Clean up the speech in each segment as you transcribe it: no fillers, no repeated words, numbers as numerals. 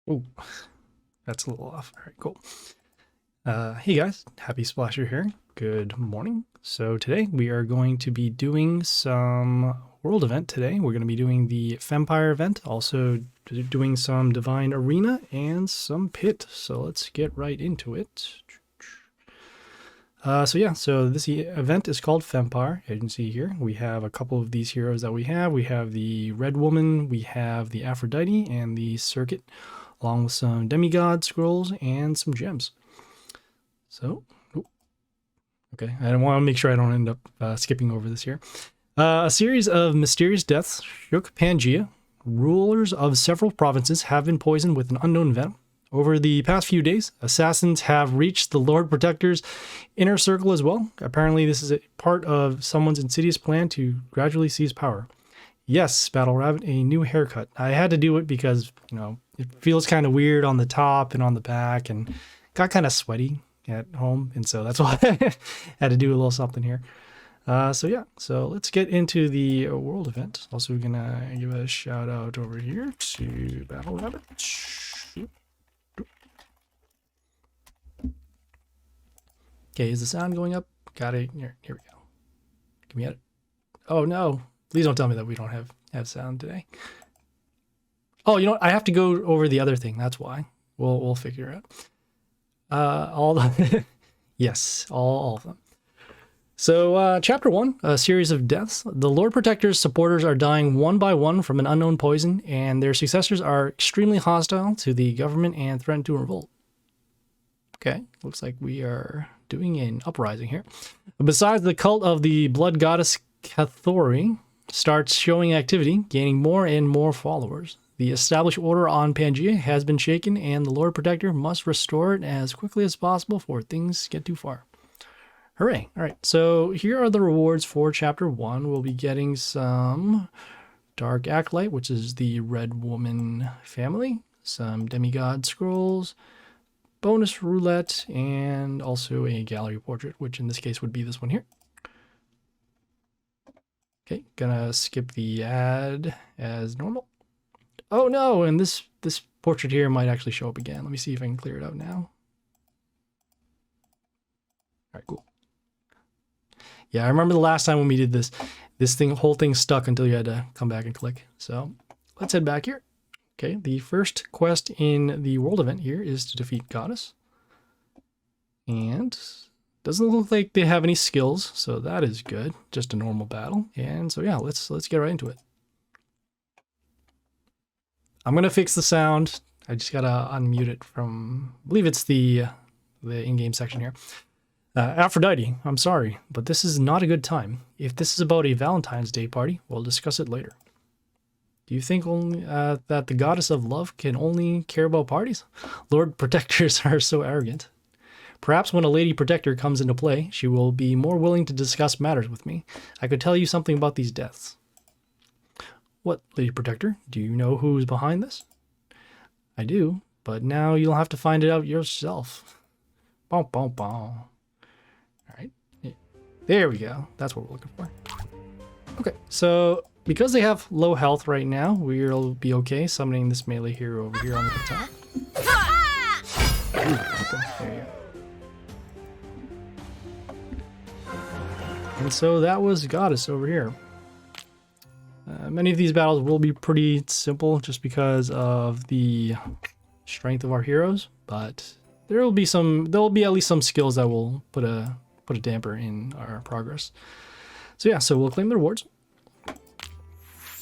Oh, that's a little off. All right, cool. Hey guys, Happy Splasher here. Good morning. So today we are going to be doing some world event today. We're going to be doing the Fempire event, also doing some Divine Arena and some Pit. So let's get right into it. So this event is called Fempire. As you can see here, we have a couple of these heroes that we have. We have the Red Woman, we have the Aphrodite, and the Circuit, along with some demigod scrolls and some gems. So, okay, I want to make sure I don't end up skipping over this here. A series of mysterious deaths shook Pangaea. Rulers of several provinces have been poisoned with an unknown venom. Over the past few days, assassins have reached the Lord Protector's inner circle as well. Apparently, this is a part of someone's insidious plan to gradually seize power. Yes, Battle Rabbit, a new haircut. I had to do it because, it feels kind of weird on the top and on the back and got kind of sweaty at home. And so that's why I had to do a little something here. So let's get into the world event. Also gonna give a shout out over here to Battle Rabbit. Okay, is the sound going up? Got it. Here we go. Give me it. Oh no. Please don't tell me that we don't have sound today. Oh, you know what? I have to go over the other thing. That's why. We'll figure it out. Yes, all of them. So, Chapter 1, a series of deaths. The Lord Protector's supporters are dying one by one from an unknown poison, and their successors are extremely hostile to the government and threaten to revolt. Okay, looks like we are doing an uprising here. Besides, the cult of the blood goddess Cathori starts showing activity, gaining more and more followers. The established order on Pangaea has been shaken, and the Lord Protector must restore it as quickly as possible before things get too far. Hooray. All right, so here are the rewards for Chapter 1. We'll be getting some Dark Acolyte, which is the Red Woman family, some Demigod Scrolls, bonus roulette, and also a gallery portrait, which in this case would be this one here. Okay, gonna skip the ad as normal. Oh no, and this portrait here might actually show up again. Let me see if I can clear it out now. All right, cool. Yeah, I remember the last time when we did this whole thing stuck until you had to come back and click. So let's head back here. Okay, the first quest in the world event here is to defeat Goddess. And doesn't look like they have any skills, so that is good. Just a normal battle. And so yeah, let's get right into it. I'm gonna fix the sound. I just gotta unmute it from, I believe it's the in-game section here. Aphrodite, I'm sorry, but this is not a good time. If this is about a Valentine's Day party, we'll discuss it later. Do you think only that the goddess of love can only care about parties? Lord Protectors are so arrogant. Perhaps when a Lady Protector comes into play, she will be more willing to discuss matters with me. I could tell you something about these deaths. What, Lady Protector? Do you know who's behind this? I do, but now you'll have to find it out yourself. Boom, boom, boom. All right, there we go. That's what we're looking for. Okay, so because they have low health right now, we'll be okay summoning this melee hero over here on the top. Ooh, okay, there you go. And so that was Goddess over here. Many of these battles will be pretty simple just because of the strength of our heroes, but there'll be at least some skills that will put a damper in our progress. So yeah, so we'll claim the rewards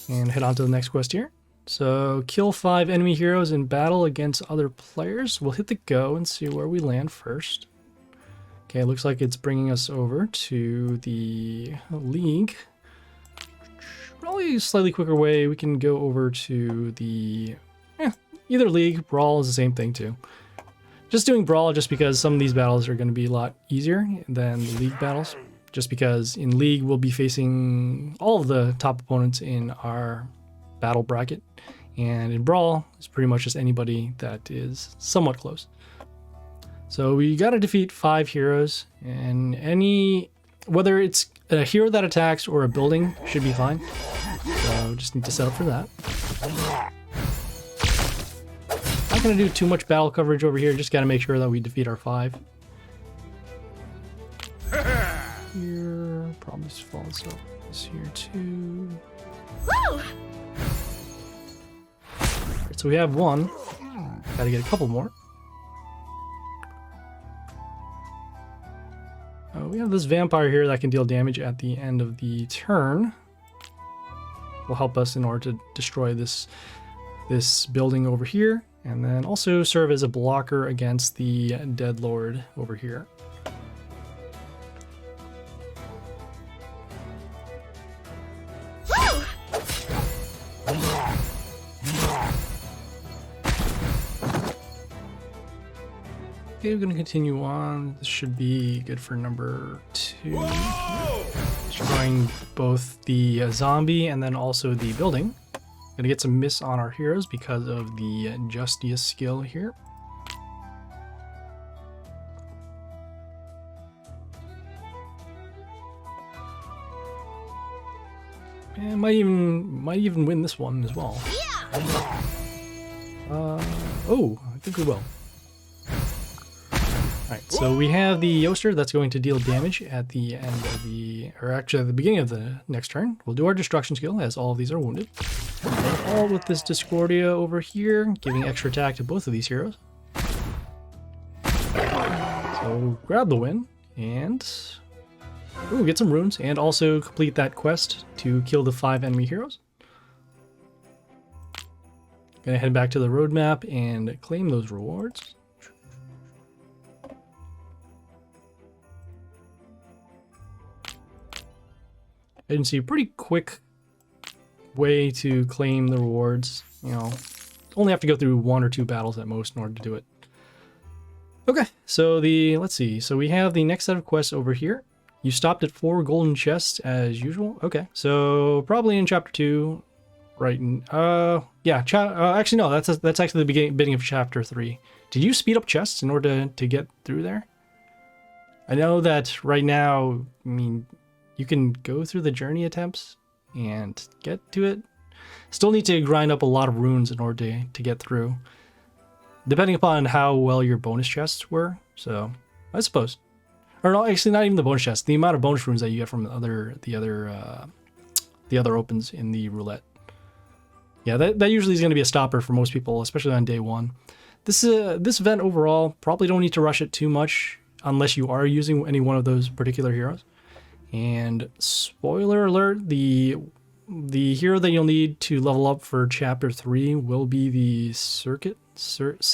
and head on to the next quest here. So kill 5 enemy heroes in battle against other players. We'll hit the go and see where we land first. Okay, it looks like it's bringing us over to the League. Probably a slightly quicker way. We can go over to the either League. Brawl is the same thing too. Just doing Brawl just because some of these battles are going to be a lot easier than the League battles. Just because in League we'll be facing all of the top opponents in our battle bracket. And in Brawl, it's pretty much just anybody that is somewhat close. So we got to defeat 5 heroes, and whether it's a hero that attacks or a building should be fine. So just need to set up for that. going to do too much battle coverage over here. Just got to make sure that we defeat our 5. Here, probably falls up. This here too. Woo! Right, so we have 1. Got to get a couple more. We have this vampire here that can deal damage at the end of the turn. Will help us in order to destroy this building over here, and then also serve as a blocker against the Dead Lord over here. Okay, we're going to continue on. This should be good for number 2. Destroying both the zombie and then also the building. Gonna get some miss on our heroes because of the Justice skill here. And might even win this one as well. Oh, I think we will. Alright, so we have the Yoster that's going to deal damage at the end of the, or actually at the beginning of the next turn. We'll do our destruction skill as all of these are wounded. And all with this Discordia over here, giving extra attack to both of these heroes. So grab the win and get some runes and also complete that quest to kill the 5 enemy heroes. Gonna head back to the roadmap and claim those rewards. Agency, pretty quick way to claim the rewards. You know, only have to go through 1 or 2 battles at most in order to do it. Okay, so let's see. So we have the next set of quests over here. You stopped at 4 golden chests as usual. Okay, so probably in chapter 2, right? Yeah. Actually, no. That's actually the beginning of chapter 3. Did you speed up chests in order to get through there? I know that right now. I mean, you can go through the journey attempts and get to it. Still need to grind up a lot of runes in order to get through, depending upon how well your bonus chests were. So I suppose, or no, actually not even the bonus chests. The amount of bonus runes that you get from the other opens in the roulette. Yeah, that usually is going to be a stopper for most people, especially on day 1. This event overall probably don't need to rush it too much unless you are using any one of those particular heroes. And spoiler alert, the hero that you'll need to level up for chapter 3 will be the Circuit Scorp.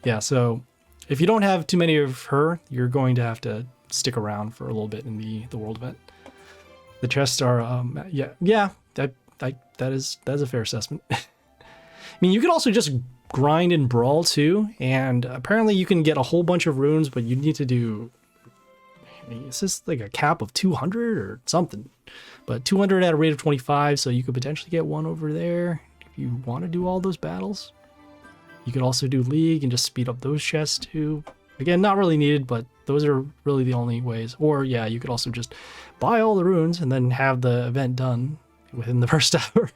Yeah, so if you don't have too many of her, you're going to have to stick around for a little bit in the world event. The chests are that's a fair assessment. I mean, you could also just grind and brawl too, and apparently you can get a whole bunch of runes, but you need to do. Is this like a cap of 200 or something? But 200 at a rate of 25, so you could potentially get one over there if you want to do all those battles. You could also do League and just speed up those chests too. Again, not really needed, but those are really the only ways. Or yeah, you could also just buy all the runes and then have the event done within the first hour.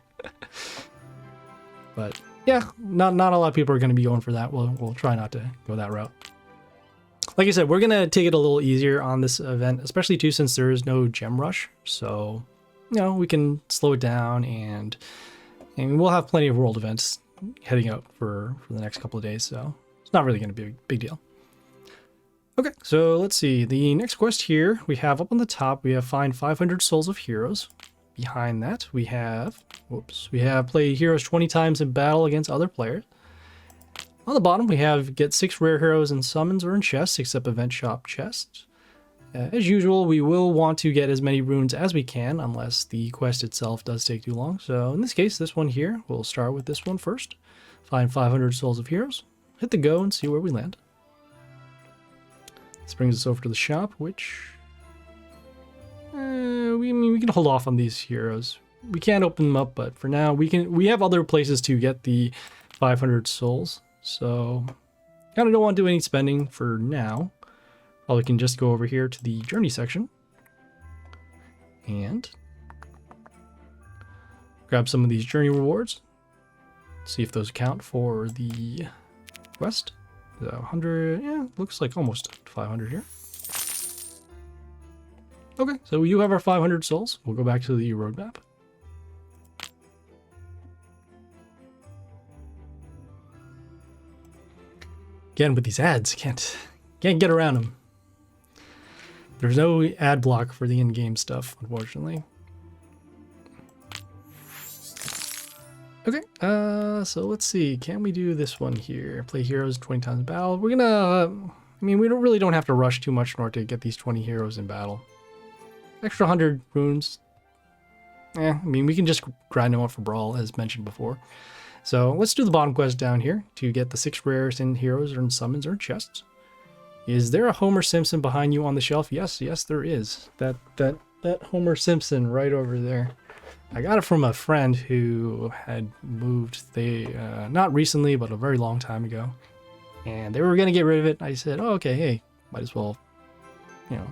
But yeah, not a lot of people are going to be going for that. We'll try not to go that route. Like I said, we're going to take it a little easier on this event, especially too since there is no gem rush. So, you know, we can slow it down and we'll have plenty of world events heading out for the next couple of days. So it's not really going to be a big deal. Okay, so let's see. The next quest here we have up on the top, we have find 500 souls of heroes. Behind that, we have play heroes 20 times in battle against other players. On the bottom, we have get 6 rare heroes in summons or in chests, except event shop chests. As usual, we will want to get as many runes as we can, unless the quest itself does take too long. So in this case, this one here, we'll start with this one first. Find 500 souls of heroes. Hit the go and see where we land. This brings us over to the shop, which we can hold off on these heroes. We can't open them up, but for now we have other places to get the 500 souls. So kind of don't want to do any spending for now. Or we can just go over here to the journey section and grab some of these journey rewards. See if those count for the quest. 100, yeah, looks like almost 500 here. Okay, so we do have our 500 souls. We'll go back to the roadmap. Again, with these ads, can't get around them. There's no ad block for the in-game stuff, unfortunately. Okay, so let's see. Can we do this one here? Play heroes 20 times in battle. We're gonna, I mean, we really don't have to rush too much in order to get these 20 heroes in battle. Extra 100 runes. I mean, we can just grind them out for Brawl, as mentioned before. So let's do the bottom quest down here to get the 6 rares in heroes or in summons or in chests. Is there a Homer Simpson behind you on the shelf? Yes, there is. That Homer Simpson right over there. I got it from a friend who had moved, not recently, but a very long time ago. And they were going to get rid of it. I said, oh, okay, hey, might as well, you know.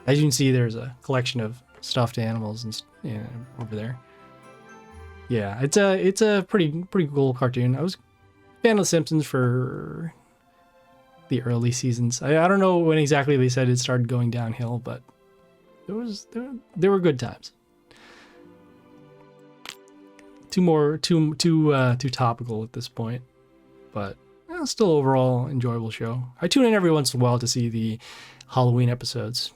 As you can see, there's a collection of stuffed animals and over there. Yeah, it's a pretty cool cartoon. I was a fan of The Simpsons for the early seasons. I don't know when exactly they said it started going downhill, but there were good times. Too topical at this point, but still overall enjoyable show. I tune in every once in a while to see the Halloween episodes,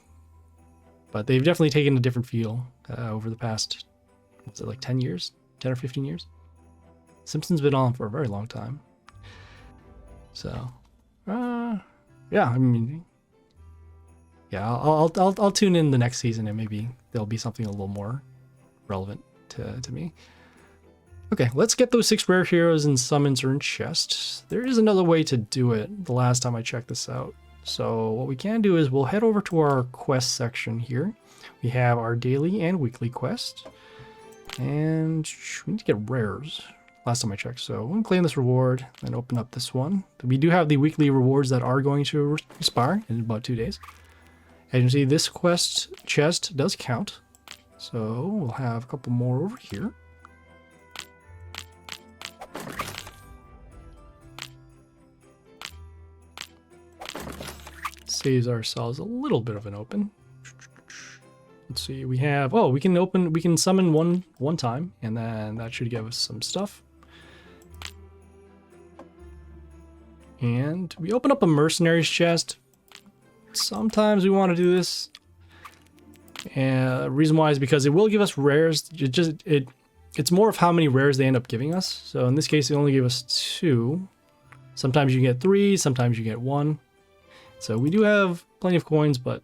but they've definitely taken a different feel over the past, what's it, like 10 years, 10 or 15 years. Simpsons been on for a very long time, so yeah. I mean, yeah, I'll tune in the next season and maybe there'll be something a little more relevant to me. Okay, let's get those 6 rare heroes and summons or in chests. There is another way to do it the last time I checked this out. So what we can do is we'll head over to our quest section here. We have our daily and weekly quest. And we need to get rares last time I checked. So we'll claim this reward and open up this one. We do have the weekly rewards that are going to expire in about 2 days. As you can see, this quest chest does count. So we'll have a couple more over here. Saves ourselves a little bit of an open. Let's see, we have, oh, we can summon one time, and then that should give us some stuff. And we open up a mercenaries chest. Sometimes we want to do this. And the reason why is because it will give us rares. It's more of how many rares they end up giving us. So in this case, they only give us 2. Sometimes you get 3, sometimes you get 1. So we do have plenty of coins, but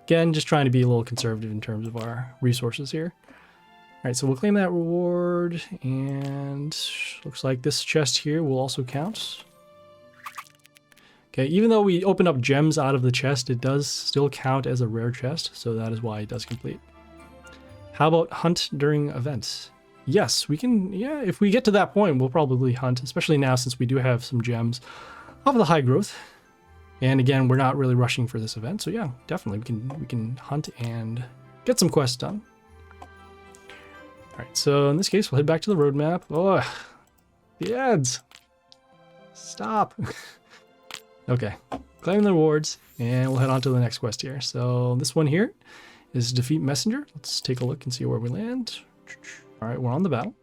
again, just trying to be a little conservative in terms of our resources here. All right, so we'll claim that reward, and looks like this chest here will also count. Okay, even though we open up gems out of the chest, it does still count as a rare chest, so that is why it does complete. How about hunt during events? Yes, we can, yeah, if we get to that point, we'll probably hunt, especially now since we do have some gems of the high growth. And again, we're not really rushing for this event, so yeah, definitely we can hunt and get some quests done. All right, so in this case, we'll head back to the roadmap. Oh, the ads! Stop. Okay, claim the rewards, and we'll head on to the next quest here. So this one here is defeat messenger. Let's take a look and see where we land. All right, we're on the battle,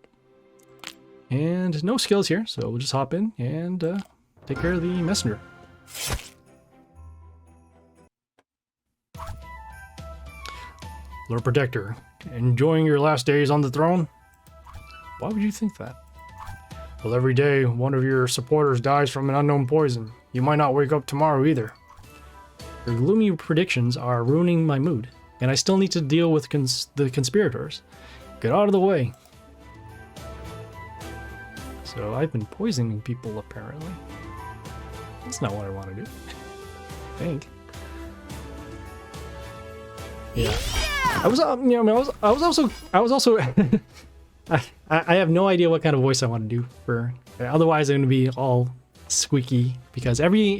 and no skills here, so we'll just hop in and take care of the messenger. Lord Protector, enjoying your last days on the throne? Why would you think that? Well, every day one of your supporters dies from an unknown poison. You might not wake up tomorrow either. Your gloomy predictions are ruining my mood, and I still need to deal with the conspirators. Get out of the way. So I've been poisoning people, apparently. That's not what I want to do. I think. Yeah. I was also I have no idea what kind of voice I want to do for. Otherwise, I'm going to be all squeaky because every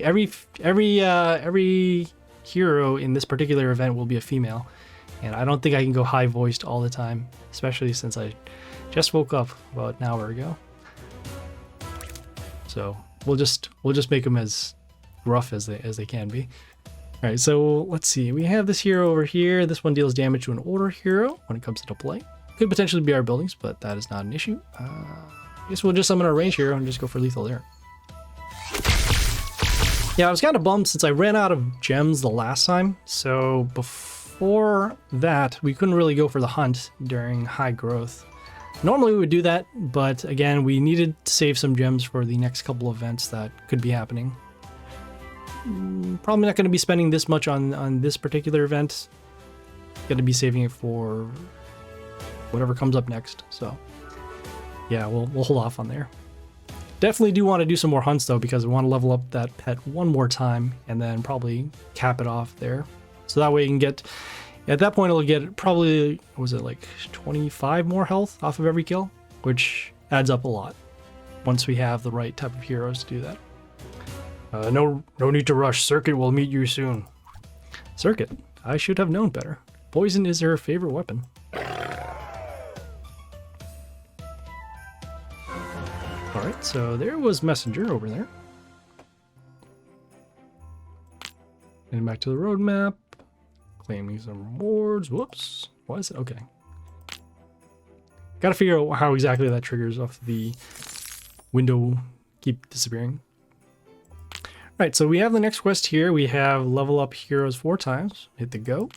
hero in this particular event will be a female, and I don't think I can go high voiced all the time, especially since I just woke up about an hour ago. so we'll just make them as rough as they can be. All right, so let's see. We have this hero over here. This one deals damage to an older hero when it comes into play. Could potentially be our buildings, but that is not an issue. I guess we'll just summon our range hero and just go for lethal there. Yeah, I was kind of bummed since I ran out of gems the last time. So before that, we couldn't really go for the hunt during high growth. Normally we would do that, but again, we needed to save some gems for the next couple of events that could be happening. Probably not going to be spending this much on this particular event. Got to be saving it for whatever comes up next. So yeah, we'll hold off on there. Definitely do want to do some more hunts though, because I want to level up that pet one more time and then probably cap it off there. So that way you can get, at that point it'll get probably, was it like 25 more health off of every kill, which adds up a lot once we have the right type of heroes to do that. No need to rush. Circuit will meet you soon. Circuit? I should have known better. Poison is her favorite weapon. Alright, so there was Messenger over there. Getting back to the roadmap. Claiming some rewards. Whoops. Why is it? Okay. Gotta figure out how exactly that triggers off the window keep disappearing. Right, so we have the next quest here. We have level up heroes 4 times. Hit the go.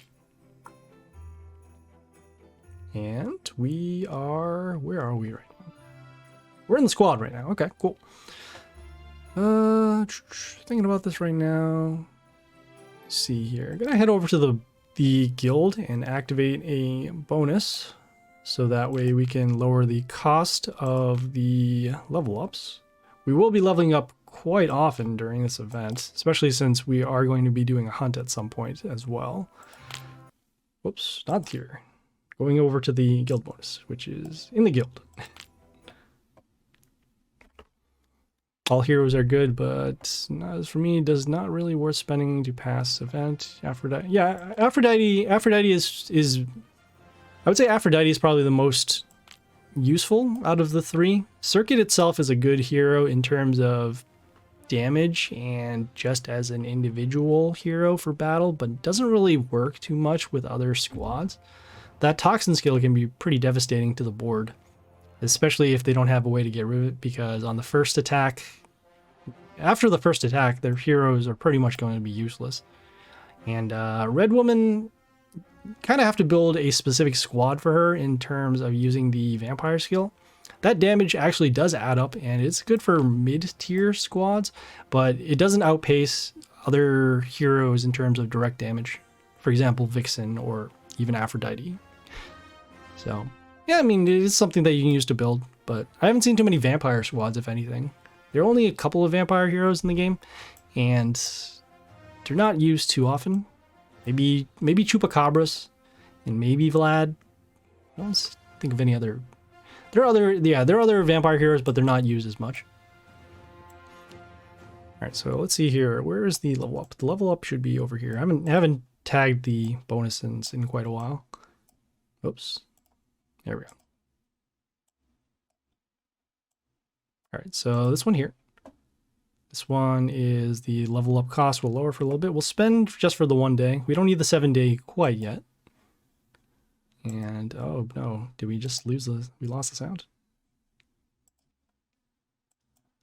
And we are... where are we right now? We're in the squad right now. Okay, cool. Thinking about this right now. Let's see here. I'm gonna head over to the guild and activate a bonus. So that way we can lower the cost of the level ups. We will be leveling up quite often during this event, especially since we are going to be doing a hunt at some point as well. Whoops, not here. Going over to the guild bonus, which is in the guild. All heroes are good, but for me, does not really worth spending to pass event. Aphrodite, yeah, Aphrodite is I would say Aphrodite is probably the most useful out of the 3. Circuit itself is a good hero in terms of damage and just as an individual hero for battle, but doesn't really work too much with other squads. That toxin skill can be pretty devastating to the board, especially if they don't have a way to get rid of it, because on the first attack, after the first attack, their heroes are pretty much going to be useless. And Red Woman, kind of have to build a specific squad for her in terms of using the vampire skill. That damage actually does add up, and it's good for mid-tier squads, but it doesn't outpace other heroes in terms of direct damage. For example, Vixen or even Aphrodite. So, yeah, I mean, it is something that you can use to build, but I haven't seen too many vampire squads, if anything. There are only a couple of vampire heroes in the game, and they're not used too often. Maybe Chupacabras, and maybe Vlad. I don't think of any other. There are other vampire heroes, but they're not used as much. All right, so let's see here. Where is the level up? The level up should be over here. I haven't tagged the bonuses in quite a while. Oops. There we go. All right, so this one here. This one is the level up cost. We'll lower for a little bit. We'll spend just for the 1 day. We don't need the 7-day quite yet. And, oh no, did we just lose we lost the sound?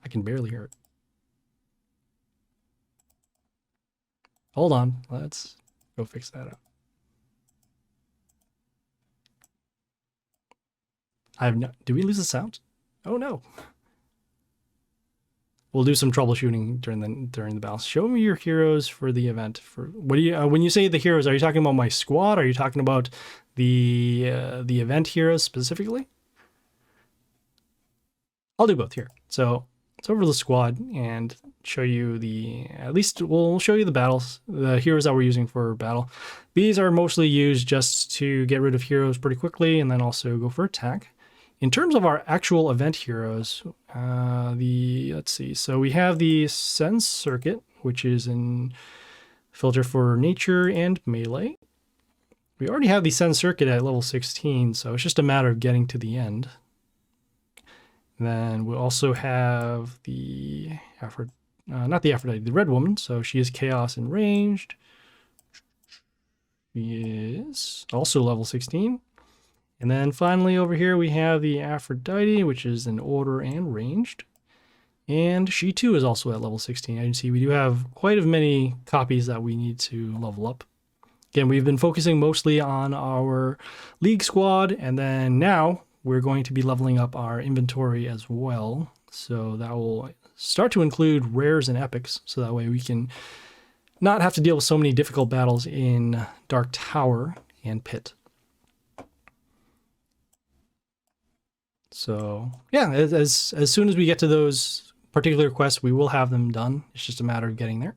I can barely hear it. Hold on, let's go fix that up. Did we lose the sound? Oh no. We'll do some troubleshooting during the battle. Show me your heroes for the event. For what do you when you say the heroes, are you talking about my squad? Are you talking about the event heroes specifically? I'll do both here. So it's over the squad and show you at least we'll show you the battles, the heroes that we're using for battle. These are mostly used just to get rid of heroes pretty quickly and then also go for attack. In terms of our actual event heroes, let's see. So we have the Sense Circuit, which is in filter for nature and melee. We already have the Sense Circuit at level 16, so it's just a matter of getting to the end. Then we'll also have the not the Aphrodite, the Red Woman. So she is Chaos and ranged. She is also level 16. And then finally over here we have the Aphrodite, which is an order and ranged. And she too is also at level 16. As you can see, we do have quite as many copies that we need to level up. Again, we've been focusing mostly on our League squad, and then now we're going to be leveling up our inventory as well. So that will start to include rares and epics, so that way we can not have to deal with so many difficult battles in Dark Tower and Pit. So yeah, as soon as we get to those particular quests, we will have them done. It's just a matter of getting there.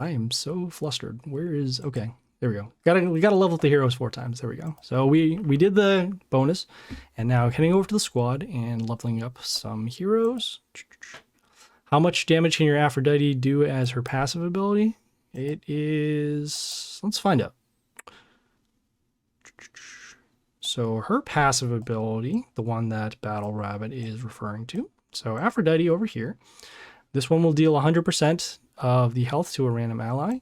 I am so flustered. Where is... Okay, there we go. We gotta level up the heroes 4 times. There we go. So we did the bonus, and now heading over to the squad and leveling up some heroes. How much damage can your Aphrodite do as her passive ability? It is... Let's find out. So her passive ability, the one that Battle Rabbit is referring to. So Aphrodite over here. This one will deal 100% of the health to a random ally.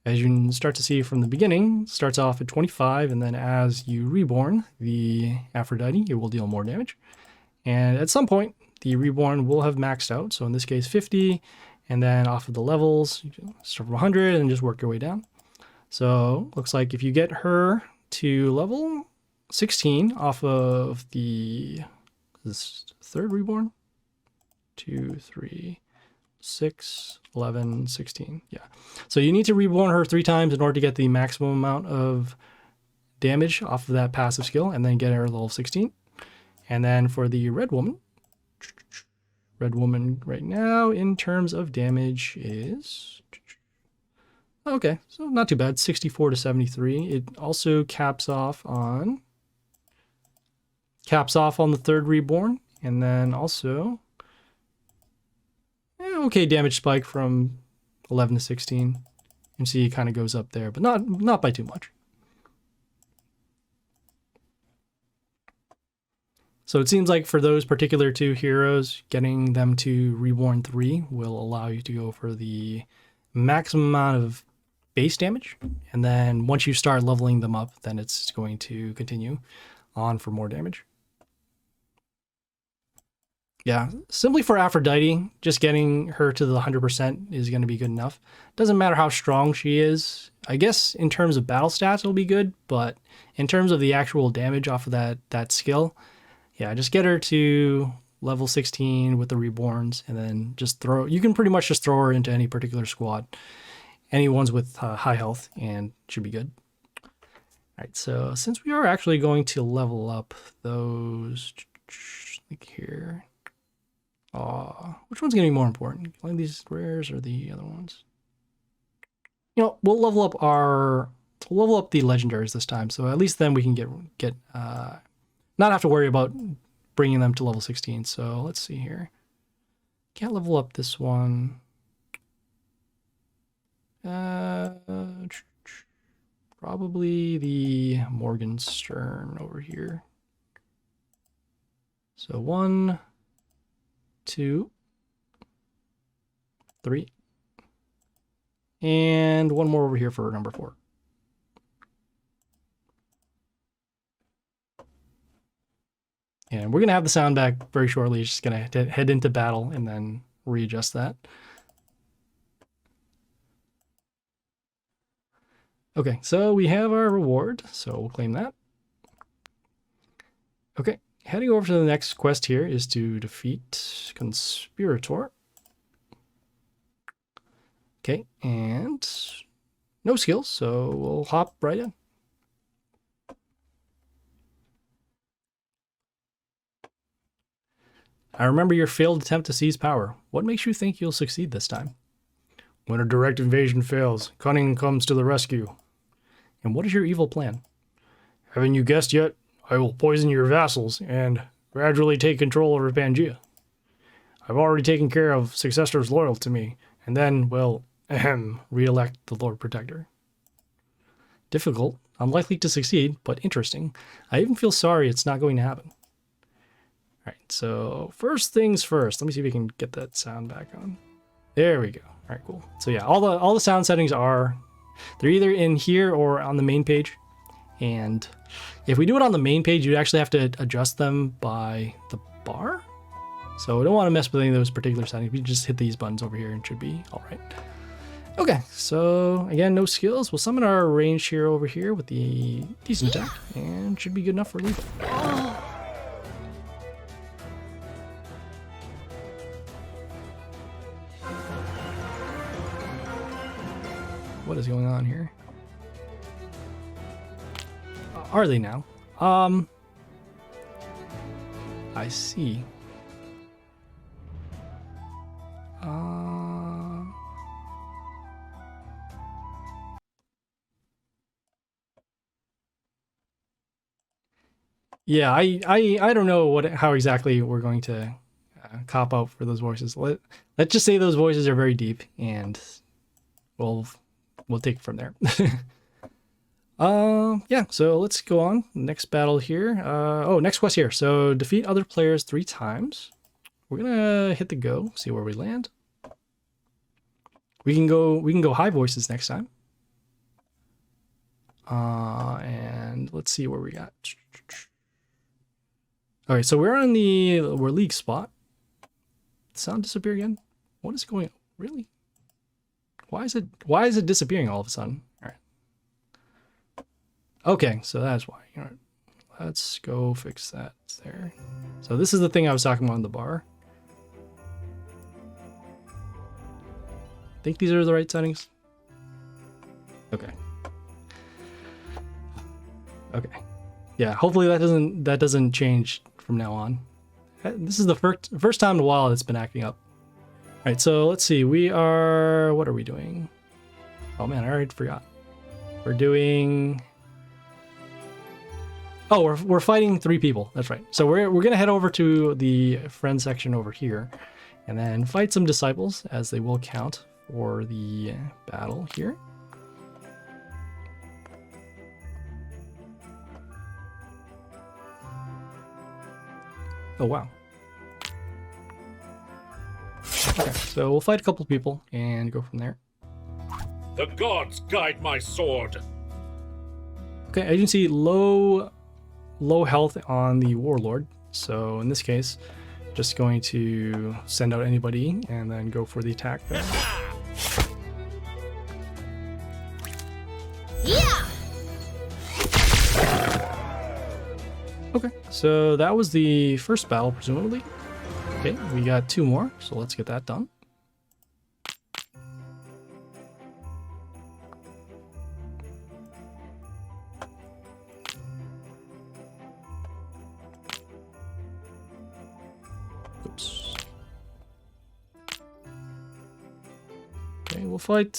As you can start to see from the beginning, starts off at 25, and then as you reborn the Aphrodite, it will deal more damage. And at some point, the reborn will have maxed out. So in this case, 50, and then off of the levels, you can start from 100 and just work your way down. So looks like if you get her to level 16 off of the third reborn, 2, 3, 6, 11, 16. Yeah. So you need to reborn her 3 times in order to get the maximum amount of damage off of that passive skill, and then get her level 16. And then for the Red Woman right now in terms of damage is... Okay, so not too bad, 64 to 73. It also caps off on the third reborn, and then also okay damage spike from 11 to 16. You can see it kind of goes up there, but not by too much. So it seems like for those particular 2 heroes, getting them to reborn 3 will allow you to go for the maximum amount of base damage, and then once you start leveling them up, then it's going to continue on for more damage. Yeah, simply for Aphrodite, just getting her to the 100% is going to be good enough. Doesn't matter how strong she is. I guess in terms of battle stats it'll be good, but in terms of the actual damage off of that skill, yeah, just get her to level 16 with the reborns, and then just you can pretty much just throw her into any particular squad. Any ones with high health, and should be good. All right, so since we are actually going to level up those, like here, which one's gonna be more important? Like these rares or the other ones? You know, we'll level up the legendaries this time, so at least then we can get not have to worry about bringing them to level 16. So let's see here. Can't level up this one. Probably the Morgenstern over here. So 1, 2, 3, and one more over here for number 4. And we're gonna have the sound back very shortly. It's just gonna head into battle and then readjust that. Okay, so we have our reward, so we'll claim that. Okay, heading over to the next quest here is to defeat Conspirator. Okay, and no skills, so we'll hop right in. I remember your failed attempt to seize power. What makes you think you'll succeed this time? When a direct invasion fails, cunning comes to the rescue. And what is your evil plan? Haven't you guessed yet? I will poison your vassals and gradually take control over Pangea. I've already taken care of successors loyal to me, and then, well, re-elect the Lord Protector. Difficult. Unlikely to succeed, but interesting. I even feel sorry it's not going to happen. All right, so first things first. Let me see if we can get that sound back on. There we go. All right, cool. So yeah, all the sound settings they're either in here or on the main page. And if we do it on the main page, you actually have to adjust them by the bar. So we don't want to mess with any of those particular settings. We just hit these buttons over here and it should be all right. Okay, so again, no skills. We'll summon our range hero over here with the decent attack and should be good enough for lethal. What is going on here? Are they now? I see. Yeah, I don't know how exactly we're going to cop out for those voices. Let's just say those voices are very deep, and we'll take it from there. Yeah, so let's go on. Next battle here. Next quest here. So defeat other players 3 times. We're gonna hit the go, see where we land. We can go high voices next time. And let's see where we got. Okay, so we're league spot. Sound disappear again? What is going on? Really? Why is it disappearing all of a sudden? All right. Okay, so that's why. All right. Let's go fix that there. So this is the thing I was talking about on the bar. Think these are the right settings? Okay. Okay. Yeah, hopefully that doesn't change from now on. This is the first time in a while it's been acting up. All right, so let's see. What are we doing? Oh man, I already forgot. We're doing. Oh, we're fighting 3 people. That's right. So we're gonna head over to the friend section over here, and then fight some disciples, as they will count for the battle here. Oh wow. Okay, so we'll fight a couple people and go from there. The gods guide my sword. Okay, as you can see, low health on the Warlord. So in this case, just going to send out anybody and then go for the attack there. Yeah. Okay, so that was the first battle, presumably. Okay, we got 2 more, so let's get that done. Oops. Okay, we'll fight.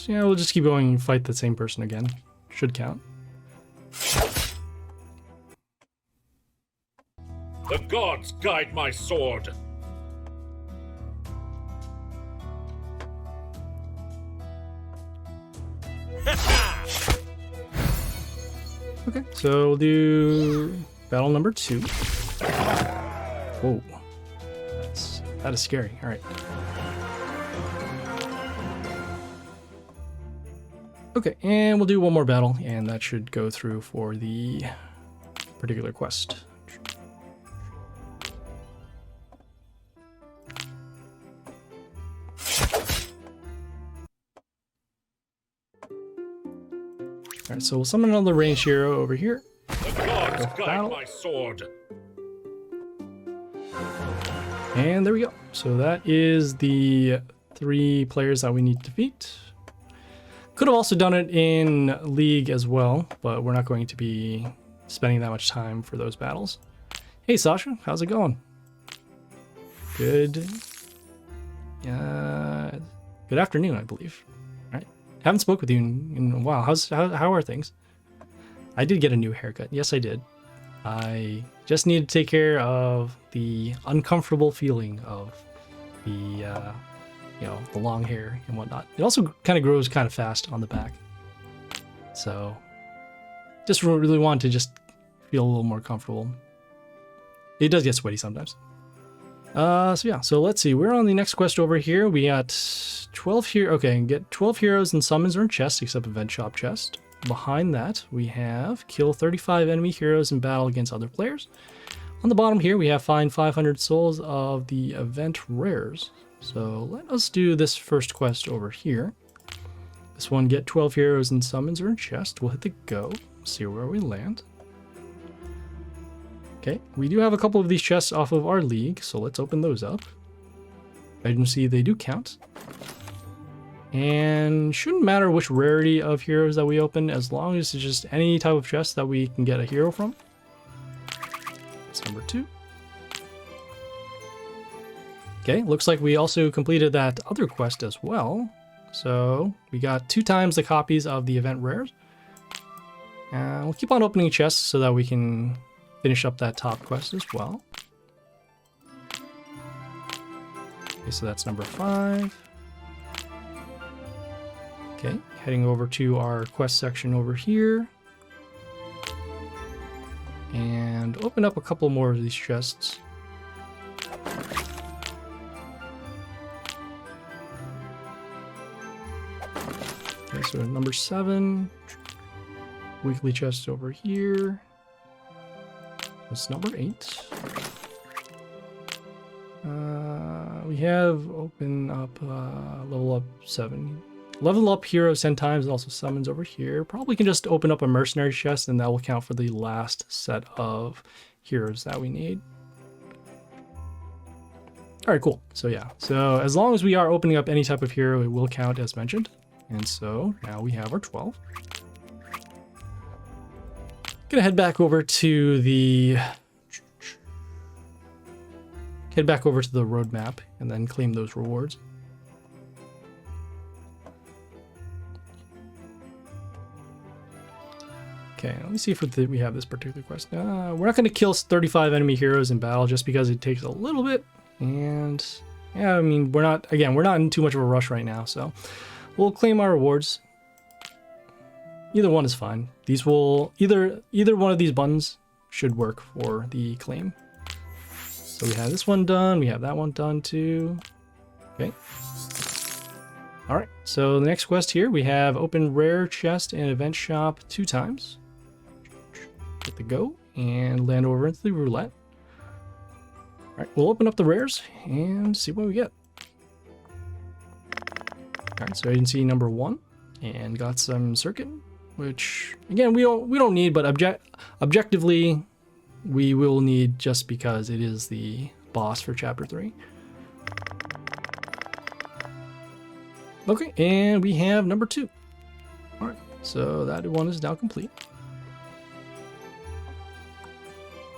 Yeah, we'll just keep going and fight the same person again. Should count. The gods guide my sword. Okay, so we'll do battle number 2. Whoa, that is scary. All right. Okay, and we'll do one more battle, and that should go through for the particular quest. All right, so we'll summon another range hero over here. The gods guide my sword. And there we go. So that is the 3 players that we need to defeat. Could have also done it in League as well, but we're not going to be spending that much time for those battles. Hey Sasha, how's it going? Good. Good afternoon, I believe. Haven't spoke with you in a while. How are things? I did get a new haircut. Yes, I did. I just need to take care of the uncomfortable feeling of the, the long hair and whatnot. It also kind of grows kind of fast on the back. So, Just really want to just feel a little more comfortable. It does get sweaty sometimes. So yeah, so let's see. We're on the next quest over here. We got 12 here. Okay, get 12 heroes and summons or chests, except event shop chest. Behind that, we have kill 35 enemy heroes in battle against other players. On the bottom here, we have find 500 souls of the event rares. So let us do this first quest over here. This one, get 12 heroes and summons or chest. We'll hit the go, see where we land. Okay, we do have a couple of these chests off of our league, so let's open those up. As you can see, they do count. And shouldn't matter which rarity of heroes that we open, as long as it's just any type of chest that we can get a hero from. That's number 2. Okay, looks like we also completed that other quest as well. So we got 2 times the copies of the event rares. We'll keep on opening chests so that we can finish up that top quest as well. Okay, so that's number 5. Okay, heading over to our quest section over here. And open up a couple more of these chests. Okay, so number 7. Weekly chest over here. That's number 8. We have open up level up 7. Level up heroes 10 times and also summons over here. Probably can just open up a mercenary chest and that will count for the last set of heroes that we need. Alright, cool. So yeah, so as long as we are opening up any type of hero, it will count as mentioned. And so now we have our 12. Gonna head back over to the roadmap and then claim those rewards. Okay, let me see if we have this particular quest. We're not going to kill 35 enemy heroes in battle just because it takes a little bit. And yeah, I mean, we're not in too much of a rush right now, so we'll claim our rewards. Either one is fine. These will either one of these buttons should work for the claim. So we have this one done. We have that one done too. Okay. All right. So the next quest here, we have open rare chest and event shop 2 times. Hit the go and land over into the roulette. All right. We'll open up the rares and see what we get. All right. So you can see number 1 and got some circuit, which again we don't need, but objectively we will need just because it is the boss for chapter 3. Okay, and we have number 2. All right, so that one is now complete.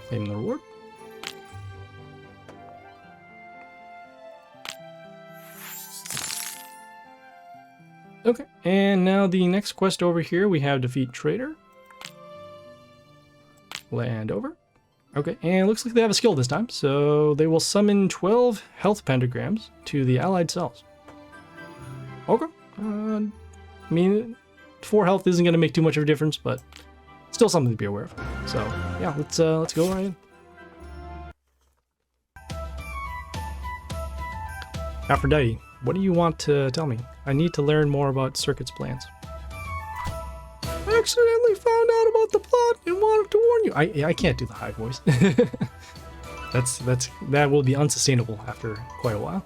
Claim the reward. Okay, and now the next quest over here, we have defeat Traitor. Land over. Okay, and it looks like they have a skill this time, so they will summon 12 health pentagrams to the allied cells. Okay, I mean, 4 health isn't going to make too much of a difference, but still something to be aware of. So yeah, let's go right in. Aphrodite, what do you want to tell me? I need to learn more about Circuit's plans. I accidentally found out about the plot and wanted to warn you. I can't do the high voice. that will be unsustainable after quite a while.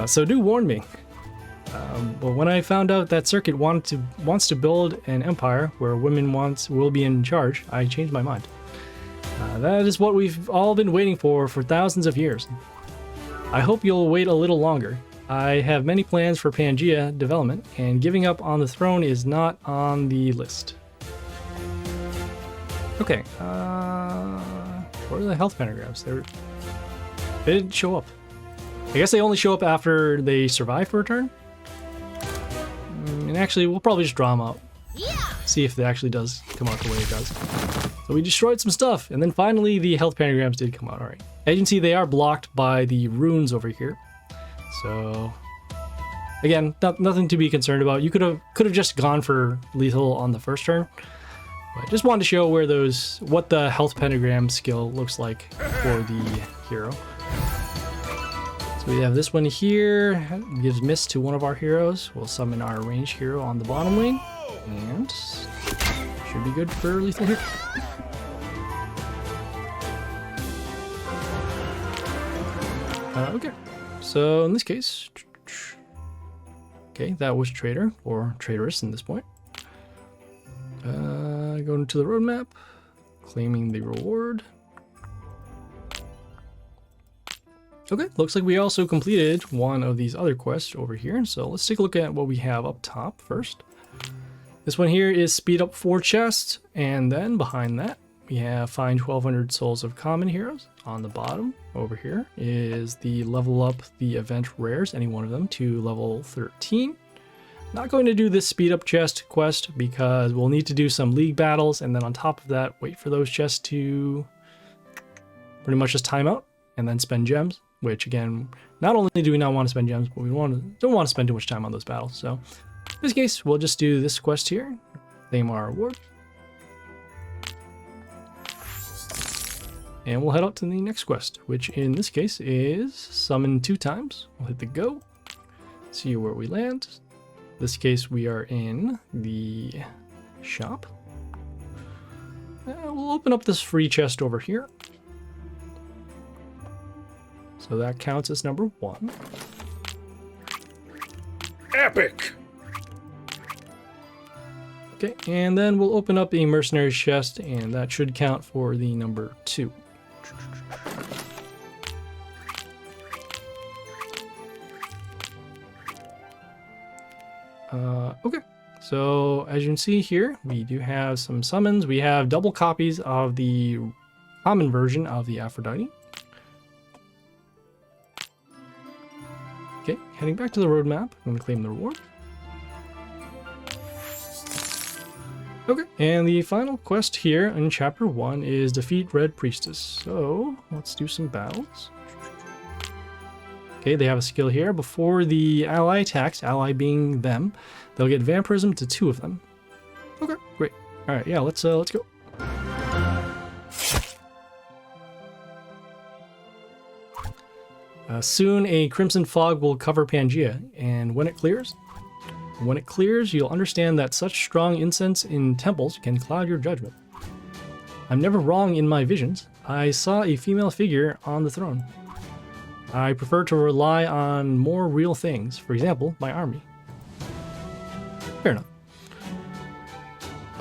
So do warn me. But when I found out that Circuit wants to build an empire where women will be in charge, I changed my mind. That is what we've all been waiting for thousands of years. I hope you'll wait a little longer. I have many plans for Pangea development, and giving up on the throne is not on the list. Okay, what are the health pentagrams? They didn't show up. I guess they only show up after they survive for a turn? And actually, we'll probably just draw them out. See if it actually does come out the way it does. So we destroyed some stuff, and then finally the health pentagrams did come out. Alright. As you can see, they are blocked by the runes over here. So, again, nothing to be concerned about. You could have just gone for lethal on the first turn, But just wanted to show where what the health pentagram skill looks like for the hero. So we have this one here, gives miss to one of our heroes. We'll summon our ranged hero on the bottom lane, and should be good for lethal hit. Okay, so in this case, okay, that was Traitor, or Traitress in this point. Going to the roadmap, claiming the reward. Okay, looks like we also completed one of these other quests over here. So let's take a look at what we have up top first. This one here is speed up 4 chests, and then behind that we have find 1200 souls of common heroes. On the bottom over here is the level up the event rares, any one of them, to level 13. Not going to do this speed up chest quest because we'll need to do some league battles, and then on top of that wait for those chests to pretty much just time out and then spend gems, which again, not only do we not want to spend gems, but we don't want to spend too much time on those battles. So in this case, we'll just do this quest here, claim our reward, and we'll head out to the next quest, which in this case is summon 2 times. We'll hit the go, see where we land. In this case, we are in the shop. We'll open up this free chest over here. So that counts as number 1. Epic! Okay, and then we'll open up a mercenary chest, and that should count for the number 2. Okay, so as you can see here, we do have some summons. We have double copies of the common version of the Aphrodite. Okay, heading back to the roadmap, I'm going to claim the reward. Okay, and the final quest here in Chapter 1 is defeat Red Priestess. So, let's do some battles. Okay, they have a skill here. Before the ally attacks, ally being them, they'll get Vampirism to 2 of them. Okay, great. Alright, yeah, let's go. Soon a crimson fog will cover Pangea, and when it clears, you'll understand that such strong incense in temples can cloud your judgment. I'm never wrong in my visions. I saw a female figure on the throne. I prefer to rely on more real things, for example, my army. Fair enough.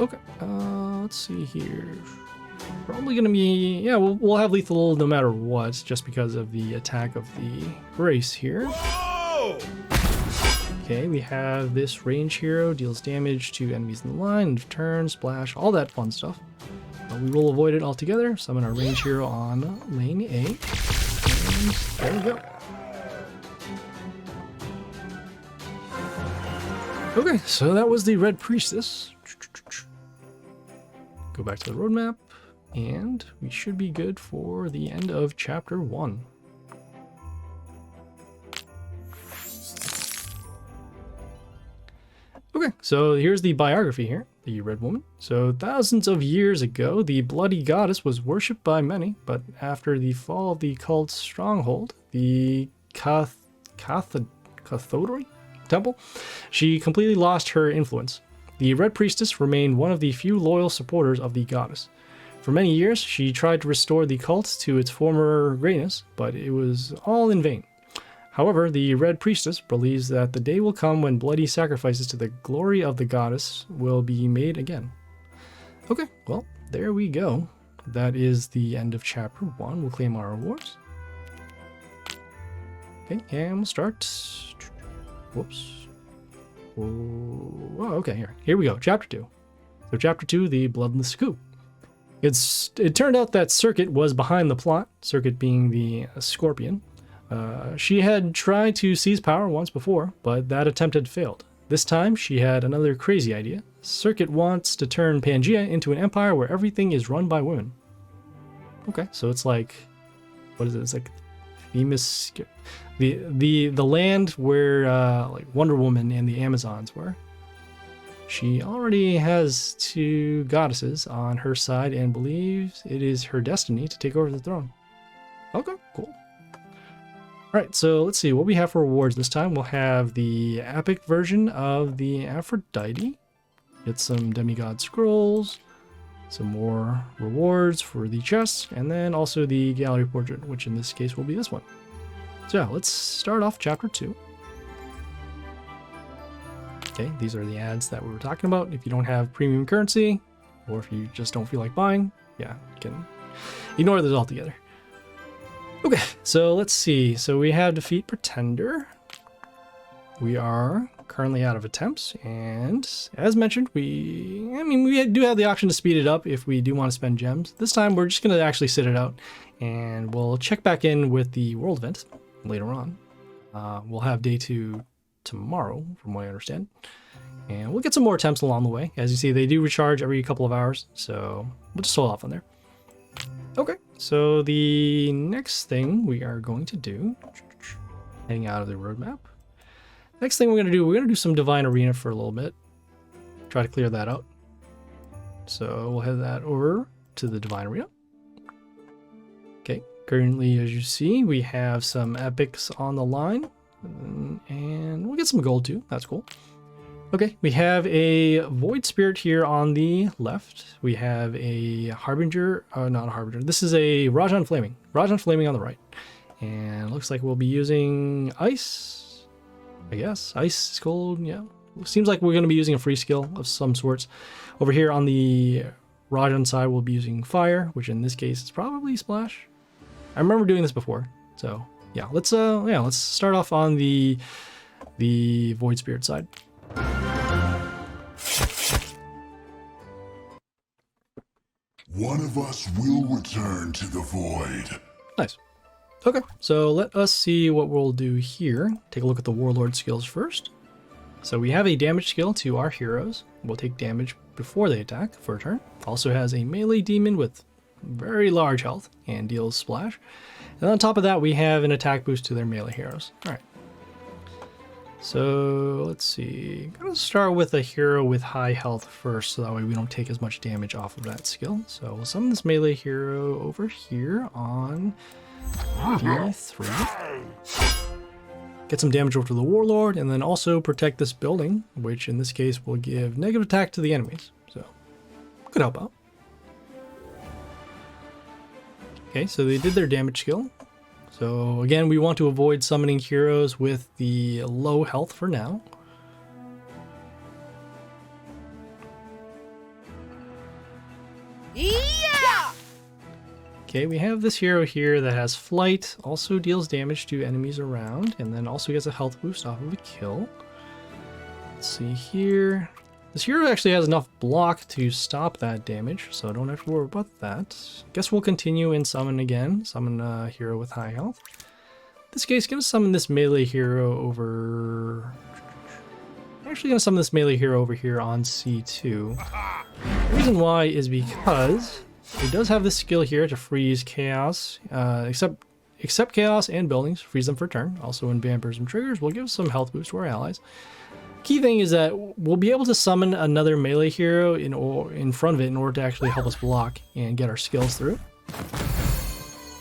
Okay, let's see here. Probably gonna be, yeah, we'll have lethal no matter what, just because of the attack of the Grace here. Whoa! Okay, we have this range hero, deals damage to enemies in the line, turn, splash, all that fun stuff. We will avoid it altogether. Summon our range hero on lane A. And there we go. Okay, so that was the Red Priestess. Go back to the roadmap, and we should be good for the end of Chapter 1. Okay, so here's the biography here, the Red Woman. So thousands of years ago, the bloody goddess was worshipped by many, but after the fall of the cult's stronghold, the Cathodori temple, she completely lost her influence. The Red Priestess remained one of the few loyal supporters of the goddess. For many years, she tried to restore the cult to its former greatness, but it was all in vain. However, the Red Priestess believes that the day will come when bloody sacrifices to the glory of the goddess will be made again. Okay, well, there we go. That is the end of Chapter 1. We'll claim our rewards. Okay, and we'll start. Whoops. Oh, okay, here we go. Chapter 2. So Chapter 2, the Bloodless Coup. It turned out that Circuit was behind the plot, Circuit being the Scorpion. She had tried to seize power once before, but that attempt had failed. This time, she had another crazy idea. Circuit wants to turn Pangea into an empire where everything is run by women. Okay, so it's like, what is it? It's like the land where like Wonder Woman and the Amazons were. She already has 2 goddesses on her side and believes it is her destiny to take over the throne. Okay, cool. Alright, so let's see what we have for rewards this time. We'll have the epic version of the Aphrodite. Get some demigod scrolls, some more rewards for the chests, and then also the gallery portrait, which in this case will be this one. So yeah, let's start off chapter 2. Okay, these are the ads that we were talking about. If you don't have premium currency, or if you just don't feel like buying, yeah, you can ignore this altogether. Okay, so let's see. So we have Defeat Pretender. We are currently out of attempts, and as mentioned, we do have the option to speed it up if we do want to spend gems. This time we're just going to actually sit it out, and we'll check back in with the world event later on. We'll have day 2 tomorrow, from what I understand, and we'll get some more attempts along the way. As you see, they do recharge every couple of hours, so we'll just hold off on there. Okay, so the next thing we are going to do, heading out of the roadmap, next thing we're going to do some Divine Arena for a little bit, try to clear that out. So we'll head that over to the Divine Arena. Okay, currently as you see, we have some epics on the line, and we'll get some gold too, that's cool. Okay, we have a Void Spirit here on the left. We have a Harbinger, not a Harbinger. This is a Rajan Flaming. Rajan Flaming on the right. And looks like we'll be using Ice, I guess. Ice is cold, yeah. Seems like we're going to be using a free skill of some sorts. Over here on the Rajan side, we'll be using Fire, which in this case is probably Splash. I remember doing this before, so yeah. Let's start off on the Void Spirit side. One of us will return to the void. Nice. Okay, so let us see what we'll do here. Take a look at the Warlord skills first. So we have a damage skill to our heroes. We'll take damage before they attack for a turn. Also has a melee demon with very large health and deals splash. And on top of that, we have an attack boost to their melee heroes. All right. So let's see. I'm gonna start with a hero with high health first, so that way we don't take as much damage off of that skill. So we'll summon this melee hero over here on D3. Get some damage over to the Warlord, and then also protect this building, which in this case will give negative attack to the enemies. So could help out. Okay, so they did their damage skill. So again, we want to avoid summoning heroes with the low health for now. Yeah! Okay, we have this hero here that has flight, also deals damage to enemies around, and then also gets a health boost off of a kill. Let's see here. This hero actually has enough block to stop that damage, so don't have to worry about that. Guess we'll continue and summon again. Summon a hero with high health. In this case, gonna summon this melee hero over... Actually gonna summon this melee hero over here on C2. The reason why is because it does have this skill here to freeze chaos, except chaos and buildings, freeze them for a turn. Also when vampirism triggers, we'll give some health boost to our allies. Key thing is that we'll be able to summon another melee hero in front of it in order to actually help us block and get our skills through.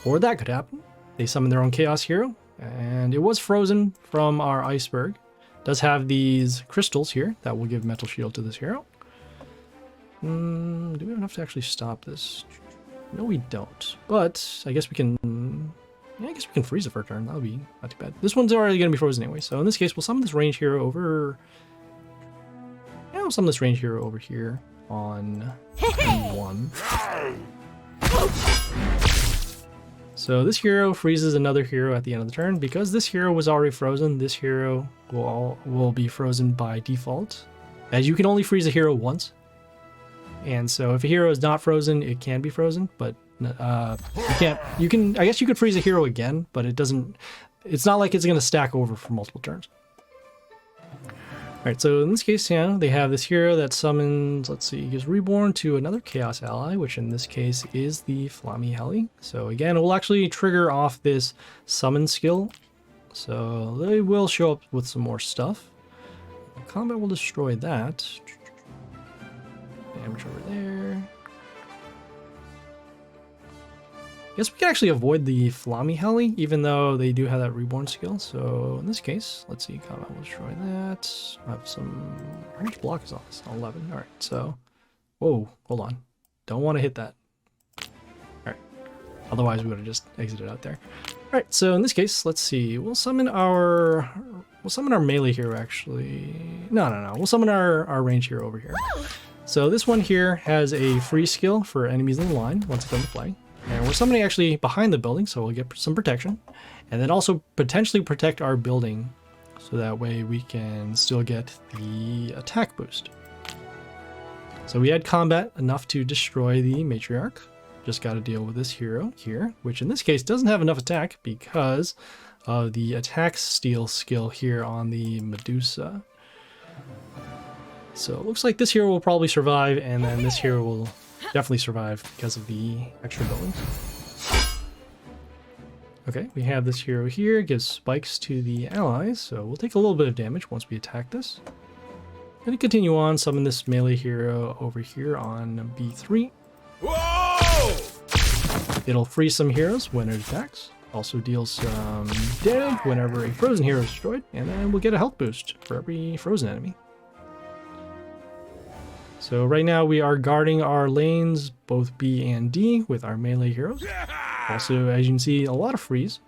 Or that could happen. They summon their own chaos hero, and it was frozen from our iceberg. Does have these crystals here that will give mental shield to this hero. Do we have enough to actually stop this? No, we don't. But I guess we can... Yeah, I guess we can freeze it for a turn. That'll be not too bad. This one's already going to be frozen anyway. So in this case, we'll summon this range hero over... Yeah, we'll summon this range hero over here on E1. So this hero freezes another hero at the end of the turn. Because this hero was already frozen, this hero will be frozen by default. As you can only freeze a hero once. And so if a hero is not frozen, it can be frozen, but you can, I guess you could freeze a hero again, but it's not like it's going to stack over for multiple turns. All right, so in this case, yeah, they have this hero that summons, let's see, gives reborn to another chaos ally, which in this case is the Flammy Heli. So again, it will actually trigger off this summon skill. So they will show up with some more stuff. Combat will destroy that. Damage over there. Guess we can actually avoid the Flammy Heli, even though they do have that reborn skill. So in this case, let's see, combat will destroy that. I have some. How much block is on this? 11. All right, so. Whoa, hold on. Don't want to hit that. All right. Otherwise, we would have just exited out there. All right, so in this case, let's see. We'll summon our melee hero, actually. No. We'll summon our range hero over here. So this one here has a free skill for enemies in the line once it's done to play. And we're summoning actually behind the building, so we'll get some protection. And then also potentially protect our building, so that way we can still get the attack boost. So we had combat enough to destroy the matriarch. Just got to deal with this hero here, which in this case doesn't have enough attack because of the attack steal skill here on the Medusa. So it looks like this hero will probably survive, and then this hero will definitely survive because of the extra buildings. Okay, we have this hero here, gives spikes to the allies, so we'll take a little bit of damage once we attack this. Gonna continue on, summon this melee hero over here on B3. Whoa! It'll freeze some heroes when it attacks. Also deals some damage whenever a frozen hero is destroyed, and then we'll get a health boost for every frozen enemy. So right now we are guarding our lanes, both B and D, with our melee heroes. Also, as you can see, a lot of freeze.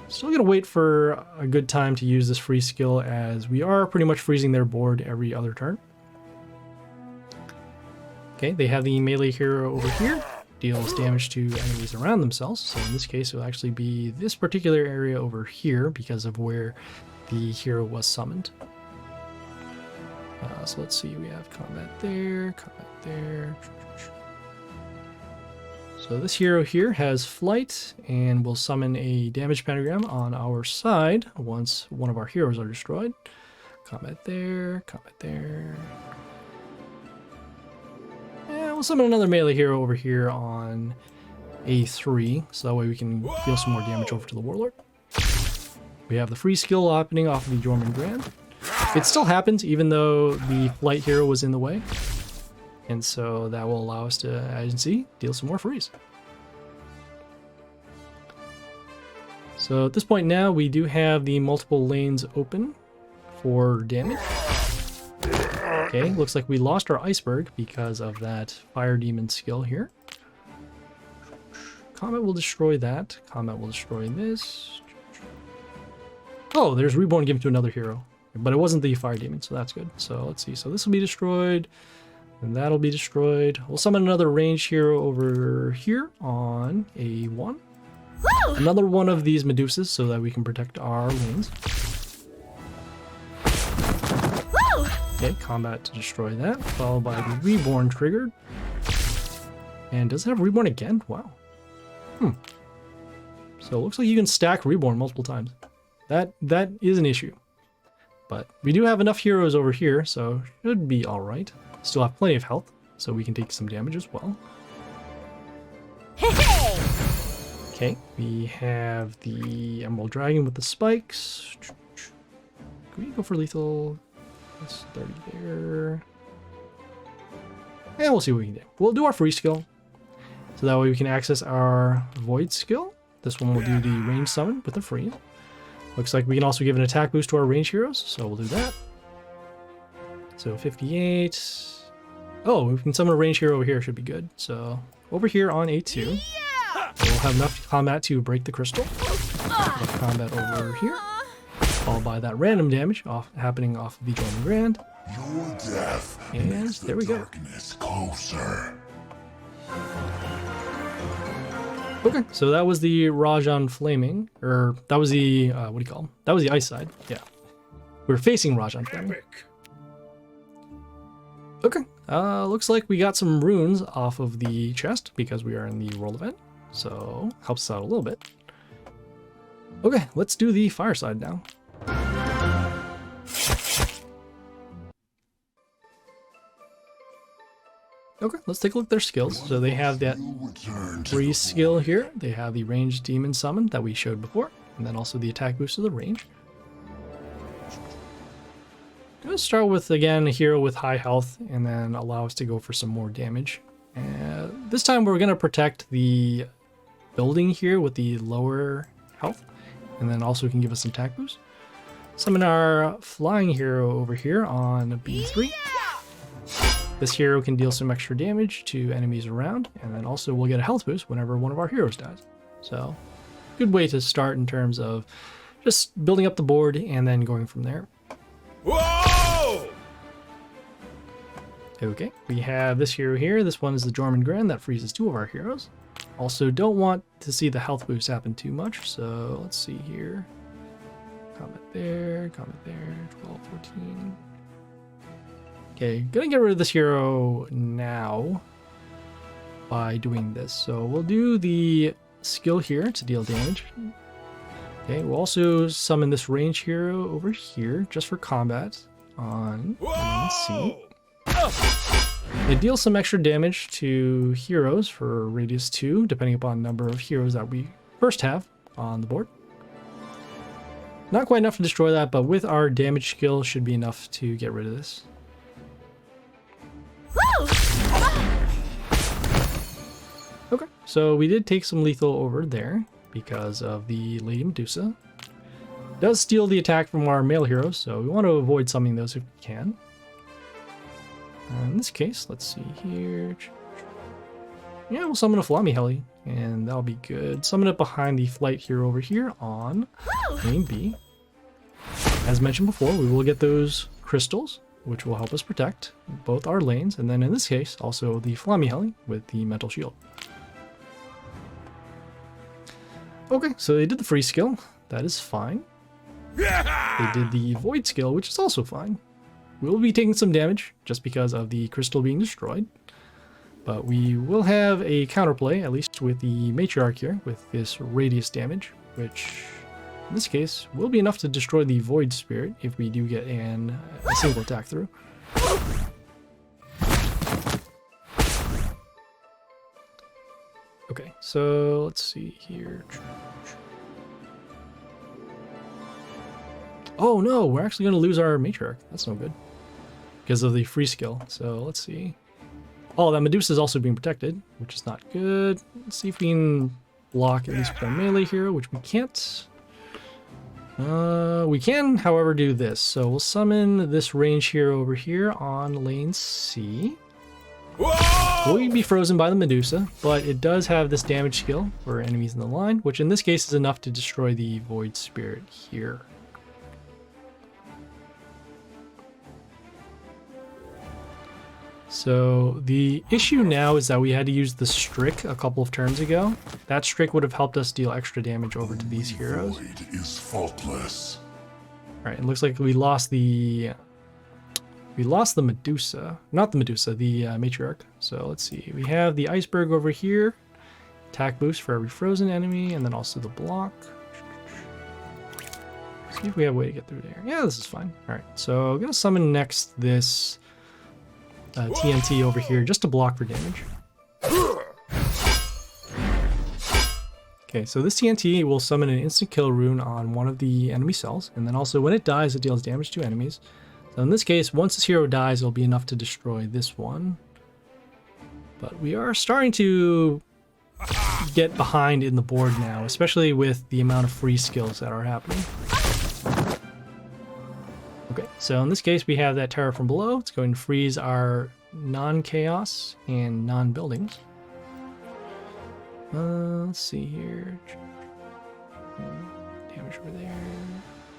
Still gonna wait for a good time to use this freeze skill, as we are pretty much freezing their board every other turn. Okay, they have the melee hero over here. Deals damage to enemies around themselves. So in this case, it'll actually be this particular area over here because of where the hero was summoned. So let's see, we have combat there, combat there. So this hero here has flight and will summon a damage pentagram on our side once one of our heroes are destroyed. Combat there, combat there. And we'll summon another melee hero over here on A3, so that way we can deal some more damage over to the Warlord. We have the free skill happening off of the Jormungand. It still happens even though the flight hero was in the way. And so that will allow us to, as you can see, deal some more freeze. So at this point now, we do have the multiple lanes open for damage. Okay, looks like we lost our iceberg because of that fire demon skill here. Combat will destroy that. Combat will destroy this. Oh, there's reborn given to another hero. But it wasn't the fire demon, so that's good. So let's see. So this will be destroyed, and that'll be destroyed. We'll summon another ranged hero over here on A1. Woo! Another one of these Medusas so that we can protect our lanes. Woo! Okay, combat to destroy that, followed by the reborn triggered. And does it have reborn again? Wow. So it looks like you can stack reborn multiple times. That is an issue. But we do have enough heroes over here, so should be alright. Still have plenty of health, so we can take some damage as well. Okay, we have the Emerald Dragon with the spikes. Can we go for lethal? That's 30 there. And we'll see what we can do. We'll do our free skill, so that way we can access our Void skill. This one will do the range summon with the freeze. Looks like we can also give an attack boost to our range heroes, so we'll do that. So 58. Oh, we can summon a range hero over here, should be good. So over here on A2, we'll have enough combat to break the crystal. Enough combat over here, followed by that random damage happening off of the Jormungand. Your death And makes there the we go. darkness closer. Okay, so that was the Rajan Flaming, or that was the, what do you call them? That was the ice side, yeah. We're facing Rajan Flaming. Epic. Okay, looks like we got some runes off of the chest because we are in the world event, so helps us out a little bit. Okay, let's do the fire side now. Okay, let's take a look at their skills. So they have that free skill here. They have the ranged demon summon that we showed before, and then also the attack boost of the range. going to start with, again, a hero with high health and then allow us to go for some more damage. This time we're going to protect the building here with the lower health, and then also can give us some attack boost. Summon our flying hero over here on B3. This hero can deal some extra damage to enemies around, and then also we'll get a health boost whenever one of our heroes dies. So, good way to start in terms of just building up the board and then going from there. Whoa! Okay, we have this hero here. This one is the Jormungand that freezes 2 of our heroes. Also, don't want to see the health boost happen too much, so let's see here. Combat there, 12, 14. Okay, gonna get rid of this hero now by doing this. So we'll do the skill here to deal damage. Okay, we'll also summon this range hero over here just for combat on C. It deals some extra damage to heroes for radius 2, depending upon number of heroes that we first have on the board. Not quite enough to destroy that, but with our damage skill should be enough to get rid of this. Okay, so we did take some lethal over there because of the Lady Medusa. Does steal the attack from our male heroes, so we want to avoid summoning those if we can. In this case, let's see here. Yeah, we'll summon a Flami Heli, and that'll be good. Summon it behind the flight hero over here on lane B. As mentioned before, we will get those crystals, which will help us protect both our lanes, and then in this case, also the Flami Heli with the mental shield. Okay, so they did the free skill. That is fine. They did the void skill, which is also fine. We'll be taking some damage just because of the crystal being destroyed. But we will have a counterplay, at least with the matriarch here, with this radius damage, which in this case will be enough to destroy the void spirit if we do get a single attack through. Okay, so let's see here. Oh no, we're actually going to lose our matriarch. That's no good because of the free skill. So let's see. Oh, that Medusa is also being protected, which is not good. Let's see if we can block at least with our melee hero, which we can't. We can, however, do this. So we'll summon this range hero over here on lane C. We'll be frozen by the Medusa, but it does have this damage skill for enemies in the line, which in this case is enough to destroy the void spirit here. So the issue now is that we had to use the Strick a couple of turns ago. That Strick would have helped us deal extra damage over to these heroes. Void is faultless. All right, it looks like we lost the Medusa, not the Medusa, the matriarch. So let's see, we have the iceberg over here, attack boost for every frozen enemy, and then also the block. See if we have a way to get through there. Yeah, this is fine. All right, so I'm gonna summon next this TNT over here just to block for damage. Okay, so this TNT will summon an instant kill rune on one of the enemy cells, and then also when it dies, it deals damage to enemies. So in this case, once this hero dies, it'll be enough to destroy this one. But we are starting to get behind in the board now, especially with the amount of free skills that are happening. Okay, so in this case, we have that terror from below. It's going to freeze our non-chaos and non-buildings. Let's see here. Damage over there.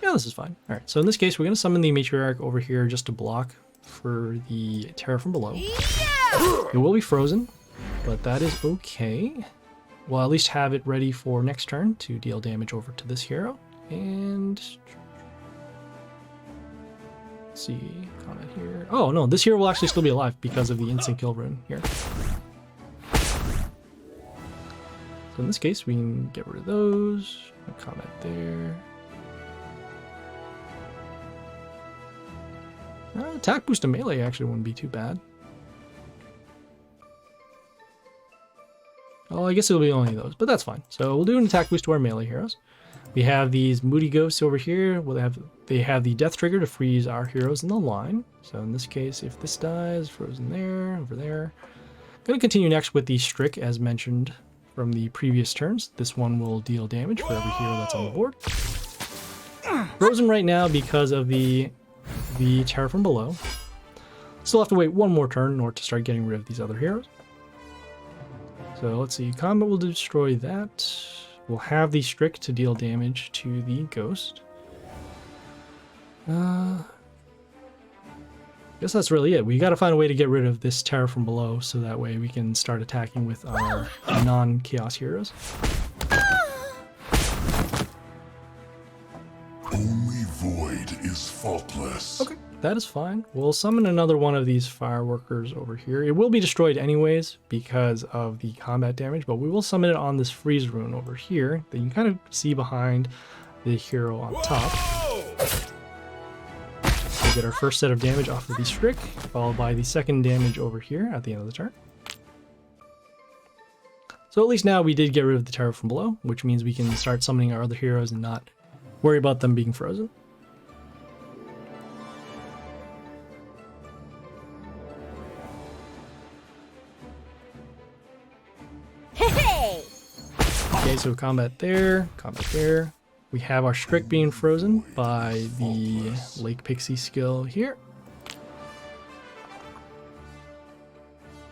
Yeah, this is fine. All right, so in this case, we're going to summon the matriarch over here just to block for the terror from below. It will be frozen, but that is okay. We'll at least have it ready for next turn to deal damage over to this hero. And let's see, comment here. Oh no, this hero will actually still be alive because of the instant kill rune here. So in this case, we can get rid of those. Comment there. Attack boost to melee actually wouldn't be too bad. Oh, I guess it'll be only those, but that's fine. So we'll do an attack boost to our melee heroes. We have these moody ghosts over here. They have the death trigger to freeze our heroes in the line. So in this case, if this dies, frozen there, over there. Going to continue next with the Strick, as mentioned from the previous turns. This one will deal damage for every hero that's on the board. Frozen right now because of the Terror from Below. Still have to wait one more turn in order to start getting rid of these other heroes. So let's see, combat will destroy that. We'll have the Strick to deal damage to the Ghost. Guess that's really it. We got to find a way to get rid of this Terror from Below so that way we can start attacking with our non-Chaos heroes. Only Void is faultless. Okay, that is fine. We'll summon another one of these fireworkers over here. It will be destroyed anyways because of the combat damage, but we will summon it on this freeze rune over here that you can kind of see behind the hero on top. We get our first set of damage off of the Strick, followed by the second damage over here at the end of the turn. So at least now we did get rid of the Terror from Below, which means we can start summoning our other heroes and not worry about them being frozen. Hey! Okay, so combat there, combat there. We have our Strick being frozen by the Lake Pixie skill here.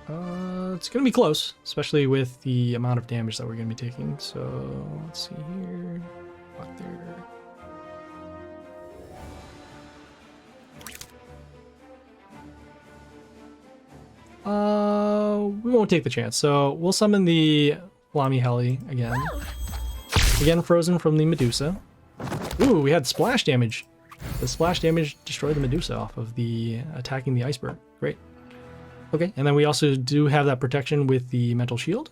It's going to be close, especially with the amount of damage that we're going to be taking. So let's see here. Block there. We won't take the chance. So we'll summon the Lami Heli again. Again, frozen from the Medusa. Ooh, we had splash damage. The splash damage destroyed the Medusa off of the attacking the iceberg. Great. Okay, and then we also do have that protection with the mental shield.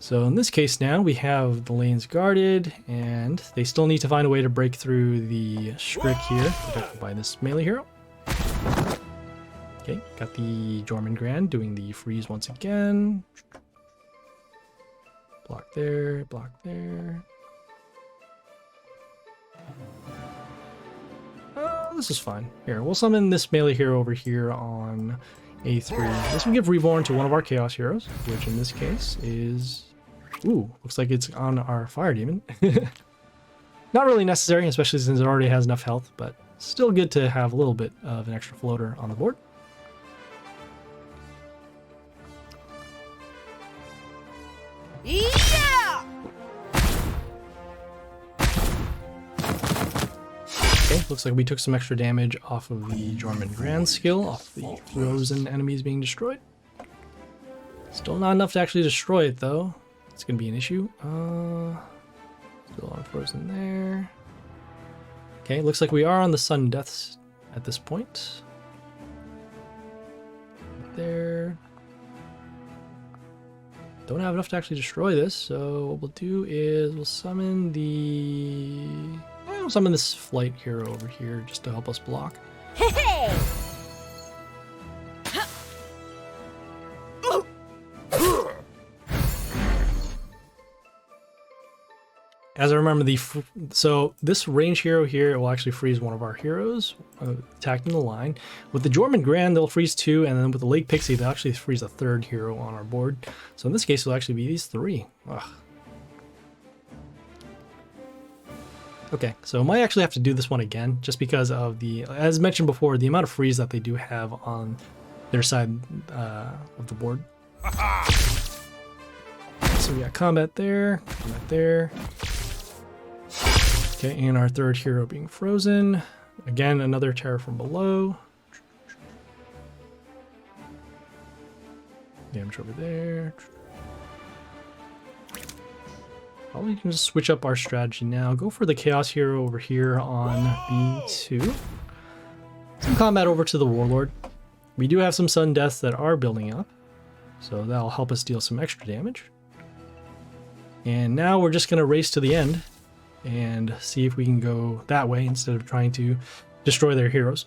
So in this case now, we have the lanes guarded, and they still need to find a way to break through the Strick here, protected by this melee hero. Okay, got the Jormungand doing the freeze once again. Block there, block there. This is fine. Here, we'll summon this melee hero over here on A3. This will give Reborn to one of our Chaos heroes, which in this case is... Ooh, looks like it's on our Fire Demon. Not really necessary, especially since it already has enough health, but still good to have a little bit of an extra floater on the board. Yeah! Okay, looks like we took some extra damage off of the Jormungand skill, off the frozen enemies being destroyed. Still not enough to actually destroy it, though. It's going to be an issue. Still on frozen there. Okay, looks like we are on the sudden deaths at this point. There. Don't have enough to actually destroy this, so what we'll do is we'll summon We'll summon this flight hero over here just to help us block. Hey! As I remember, so this range hero here will actually freeze one of our heroes attacking the line. With the Jormungand, they'll freeze two, and then with the Lake Pixie, they'll actually freeze a third hero on our board. So in this case, it'll actually be these three. Ugh. Okay, so I might actually have to do this one again, just because of as mentioned before, the amount of freeze that they do have on their side of the board. So we got combat there, combat there. Okay, and our third hero being frozen. Again, another Terror from Below. Damage over there. Probably can just switch up our strategy now. Go for the Chaos hero over here on B2. Some combat over to the Warlord. We do have some sudden deaths that are building up, so that'll help us deal some extra damage. And now we're just going to race to the end and see if we can go that way instead of trying to destroy their heroes.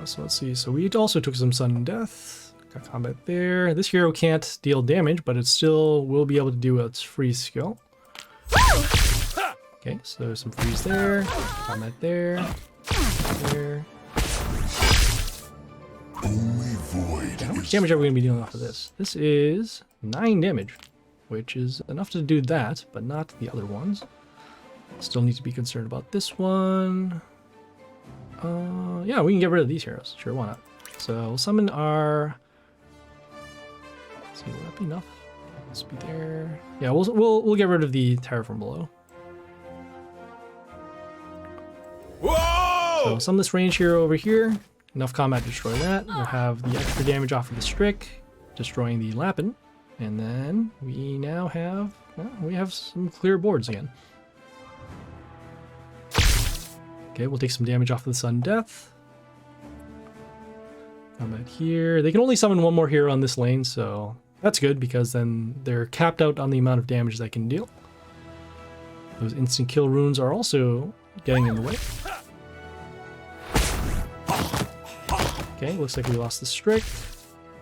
So let's see. So we also took some sudden death. Got combat there. This hero can't deal damage, but it still will be able to do its freeze skill. Okay, so some freeze there. Combat there. There. Only void How much is damage are we going to be dealing off of this? This is 9 damage, which is enough to do that, but not the other ones. Still need to be concerned about this one. Yeah, we can get rid of these heroes. Sure, why not? So we'll summon our... Let's see, will that be enough? Let's be there. Yeah, we'll get rid of the Terror from below. Whoa! So we'll summon this range hero over here. Enough combat to destroy that. We'll have the extra damage off of the Strick, destroying the Lapin. And then we now have... Well, we have some clear boards again. Okay, we'll take some damage off of the Sudden Death. Combat here. They can only summon one more hero on this lane, so that's good because then they're capped out on the amount of damage they can deal. Those instant kill runes are also getting in the way. Okay, looks like we lost the Strick.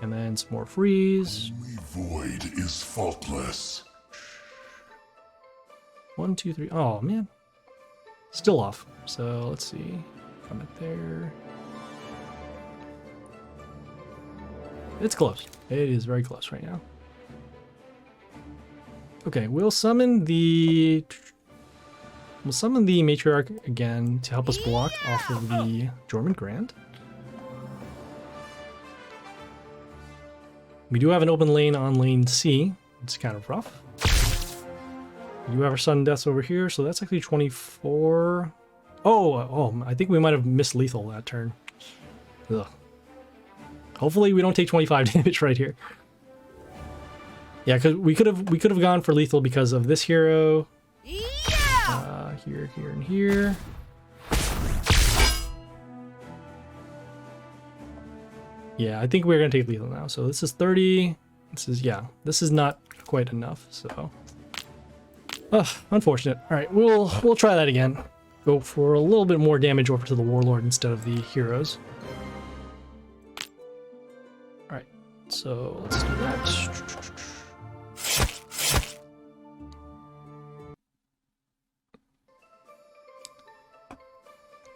And then some more freeze. only void is faultless. 1, 2, 3. Oh, man. Still off. So let's see. Combat there. It's close. It is very close right now. Okay, we'll summon the Matriarch again to help us block off of the Jormungand Grand. We do have an open lane on lane C. It's kind of rough. We do have our sudden deaths over here, so that's actually 24. Oh, I think we might have missed lethal that turn. Ugh. Hopefully we don't take 25 damage right here. Yeah, because we could have gone for lethal because of this hero. Here, and here. Yeah, I think we're gonna take lethal now. So this is 30. This is not quite enough. So, unfortunate. All right, we'll try that again. Go for a little bit more damage over to the Warlord instead of the heroes. All right, so let's do that.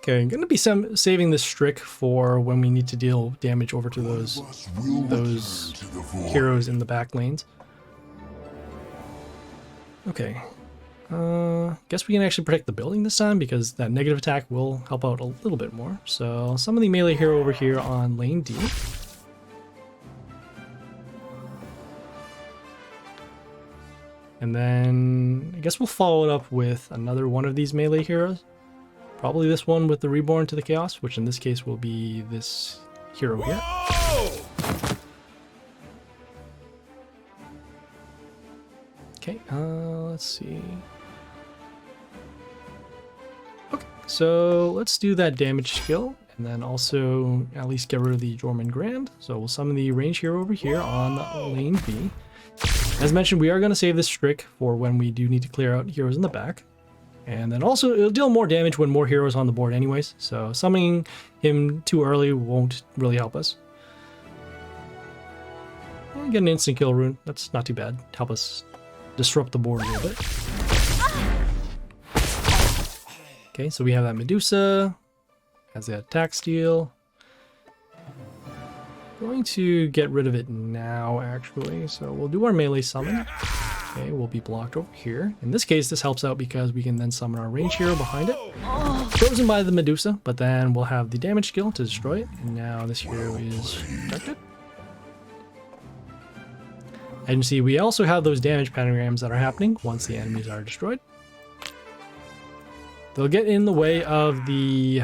Okay, I'm gonna be saving this Strick for when we need to deal damage over to those heroes in the back lanes. Okay, guess we can actually protect the building this time because that negative attack will help out a little bit more. So some of the melee hero over here on lane D. And then I guess we'll follow it up with another one of these melee heroes. Probably this one with the Reborn to the Chaos, which in this case will be this hero here. Okay, let's see. Okay, so let's do that damage skill, and then also at least get rid of the Jormungand Grand. So we'll summon the range hero over here on lane B. As mentioned, we are going to save this Strick for when we do need to clear out heroes in the back. And then also, it'll deal more damage when more heroes on the board anyways, so summoning him too early won't really help us. And get an instant kill rune, that's not too bad. Help us disrupt the board a little bit. Okay, so we have that Medusa, has that attack steal. Going to get rid of it now, actually, so we'll do our melee summon. Okay, we'll be blocked over here. In this case, this helps out because we can then summon our range hero behind it. Frozen by the Medusa, but then we'll have the damage skill to destroy it. And now this hero is protected. As you can see, we also have those damage pentagrams that are happening once the enemies are destroyed. They'll get in the way of the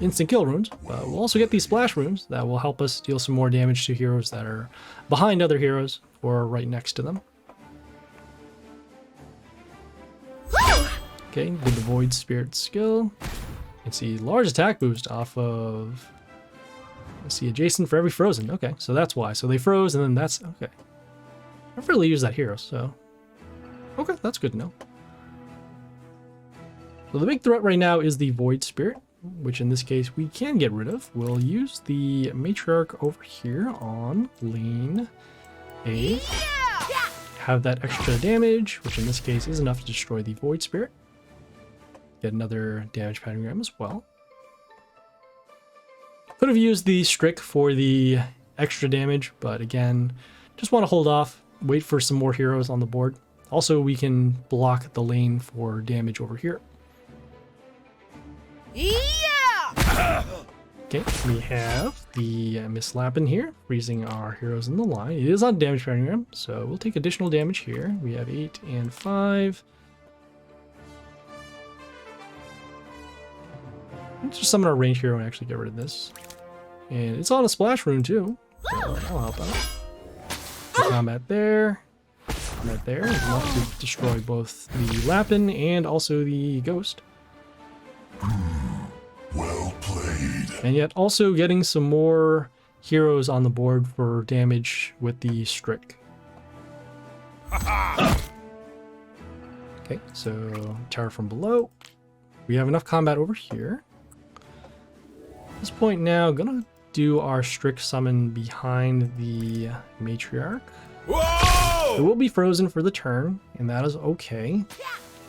instant kill runes, but we'll also get these splash runes that will help us deal some more damage to heroes that are behind other heroes or right next to them. Okay, did the Void Spirit skill. You can see large attack boost off of... Let's see, adjacent for every frozen. Okay, so that's why. So they froze and then that's... Okay. I've really used that hero, so... Okay, that's good to know. So the big threat right now is the Void Spirit. which in this case we can get rid of. We'll use the matriarch over here on lane A. Have that extra damage, which in this case is enough to destroy the Void Spirit. Get another damage pentagram as well. Could have used the Strick for the extra damage, but again, just want to hold off, wait for some more heroes on the board. Also, we can block the lane for damage over here. Okay, we have the Miss Lappin here, freezing our heroes in the line. It is on damage pentagram, so we'll take additional damage here. We have 8 and 5. Let's just summon our range hero and actually get rid of this. And it's on a splash rune too, so that'll help out. Combat there. Combat there. Enough to destroy both the Lappin and also the Ghost. Well played. And yet also getting some more heroes on the board for damage with the Strick. Okay, so tower from below. We have enough combat over here. At this point now, gonna do our Strick summon behind the matriarch. Whoa! It will be frozen for the turn, and that is okay.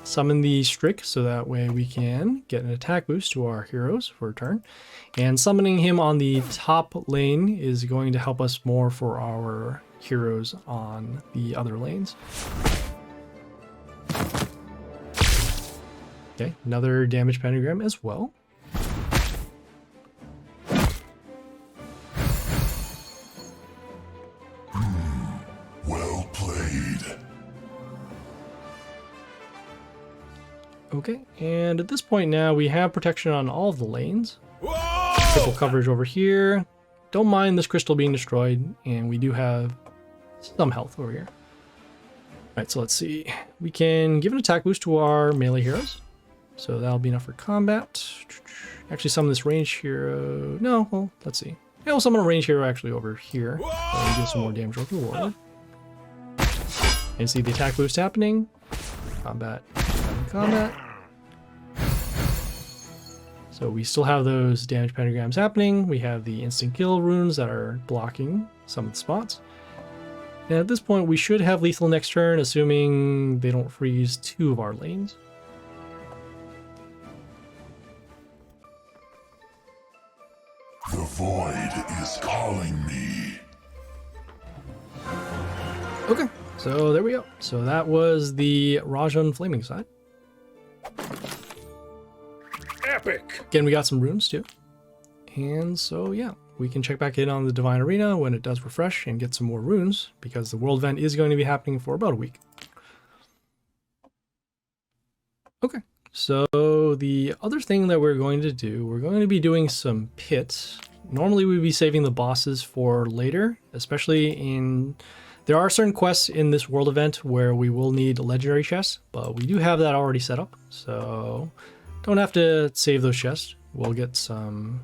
Summon the Strick so that way we can get an attack boost to our heroes for a turn. And summoning him on the top lane is going to help us more for our heroes on the other lanes. Okay, another damage pentagram as well. Well played. Okay, and at this point now we have protection on all of the lanes. Whoa! Triple coverage over here. Don't mind this crystal being destroyed, and we do have some health over here. Alright, so let's see. We can give an attack boost to our melee heroes. So that'll be enough for combat. Actually summon this range hero. No, well, let's see. Yeah, we'll summon a range hero actually over here. And do some more damage with the Warlord. And see the attack boost happening. Combat. Combat. So we still have those damage pentagrams happening. We have the instant kill runes that are blocking some of the spots. And at this point, we should have lethal next turn, assuming they don't freeze 2 of our lanes. The void is calling me. Okay, so there we go. So that was the Rajan Flaming side. Epic! Again, we got some runes too. And so, yeah, we can check back in on the Divine Arena when it does refresh and get some more runes, because the World Event is going to be happening for about a week. Okay, so the other thing that we're going to do, we're going to be doing some pits. Normally we'd be saving the bosses for later, especially in... There are certain quests in this World Event where we will need legendary chests, but we do have that already set up, so don't have to save those chests. We'll get some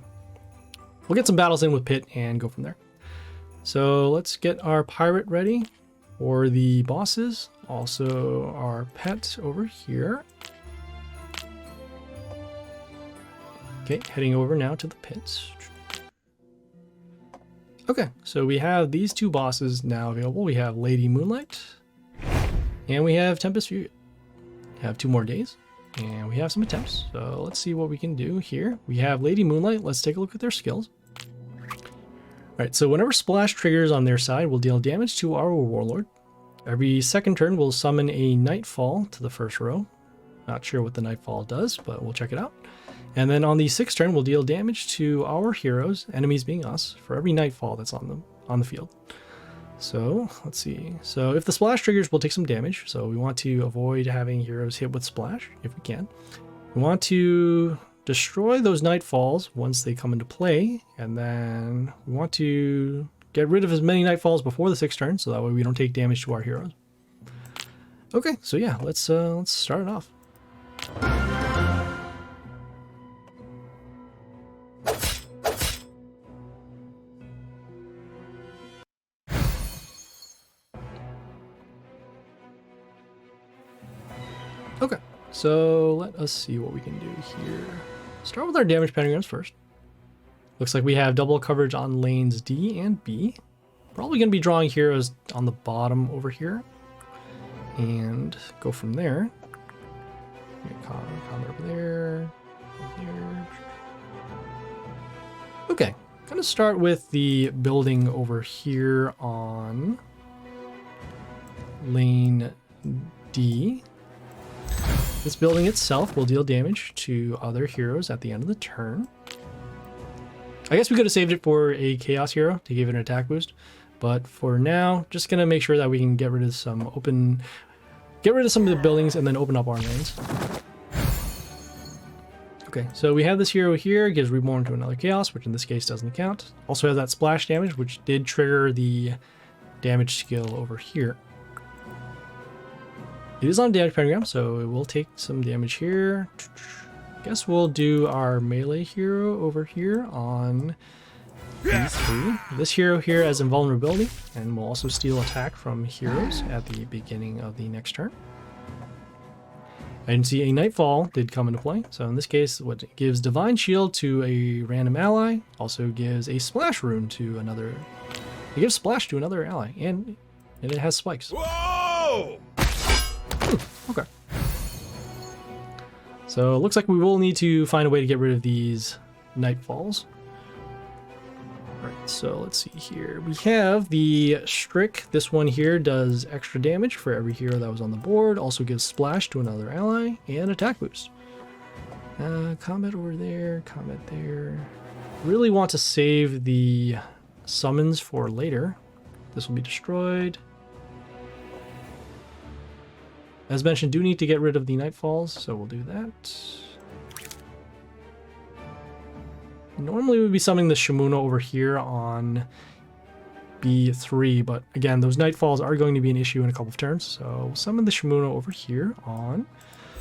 battles in with Pit and go from there. So let's get our pirate ready for the bosses. Also our pet over here. Okay, heading over now to the pits. Okay, so we have these 2 bosses now available. We have Lady Moonlight and we have Tempus Fugit. We have 2 more days and we have some attempts. So let's see what we can do here. We have Lady Moonlight. Let's take a look at their skills. Alright, so whenever splash triggers on their side, we'll deal damage to our Warlord. Every second turn, we'll summon a Nightfall to the first row. Not sure what the Nightfall does, but we'll check it out. And then on the 6th turn, we'll deal damage to our heroes, enemies being us, for every Nightfall that's on the field. So let's see. So if the splash triggers, we'll take some damage. So we want to avoid having heroes hit with splash if we can. We want to destroy those Nightfalls once they come into play, and then we want to get rid of as many Nightfalls before the 6th turn, so that way we don't take damage to our heroes. Okay, so yeah, let's start it off. Okay, so let us see what we can do here. Start with our damage pentagrams first. Looks like we have double coverage on lanes D and B. Probably going to be drawing heroes on the bottom over here. And go from there. Combat over there. Over there. Okay. Going to start with the building over here on lane D. This building itself will deal damage to other heroes at the end of the turn. I guess we could have saved it for a Chaos hero to give it an attack boost, but for now, just gonna make sure that we can get rid of some of the buildings and then open up our lanes. Okay, so we have this hero here, gives Reborn to another Chaos, which in this case doesn't count. Also have that splash damage, which did trigger the damage skill over here. It is on damage pentagram, so it will take some damage here. Guess we'll do our melee hero over here on B3. This hero here has invulnerability, and will also steal attack from heroes at the beginning of the next turn. I can see a Nightfall did come into play, so in this case, what it gives Divine Shield to a random ally, also gives a Splash rune to another. It gives Splash to another ally, and it has spikes. Whoa! Okay. So it looks like we will need to find a way to get rid of these Nightfalls. Right, so let's see here. We have the Strick. This one here does extra damage for every hero that was on the board. Also gives Splash to another ally and attack boost. Combat over there, combat there. Really want to save the summons for later. This will be destroyed. As mentioned, do need to get rid of the Nightfalls, so we'll do that. Normally we'd be summoning the Shimuna over here on B3, but again, those Nightfalls are going to be an issue in a couple of turns, so we'll summon the Shimuna over here on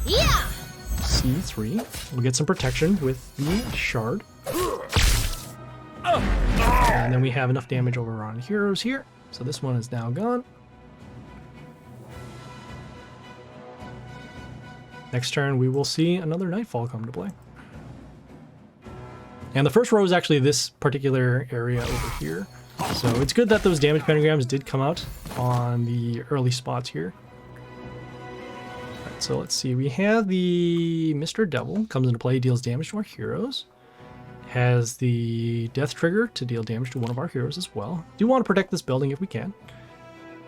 C3. We'll get some protection with the Shard. And then we have enough damage over on heroes here, so this one is now gone. Next turn, we will see another Nightfall come to play. And the first row is actually this particular area over here. So it's good that those damage pentagrams did come out on the early spots here. Alright, so let's see. We have the Mr. Devil comes into play, deals damage to our heroes. Has the death trigger to deal damage to one of our heroes as well. Do want to protect this building if we can.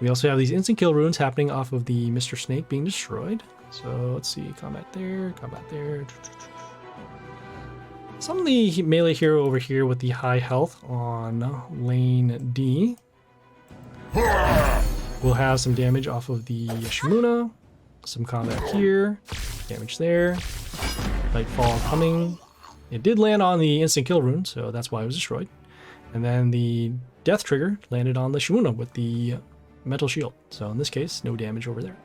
We also have these instant kill runes happening off of the Mr. Snake being destroyed. So let's see, combat there, combat there. Some of the melee hero over here with the high health on lane D. We'll have some damage off of the Shimuna. Some combat here, damage there. Nightfall coming. It did land on the instant kill rune, so that's why it was destroyed. And then the death trigger landed on the Shimuna with the metal shield. So in this case, no damage over there.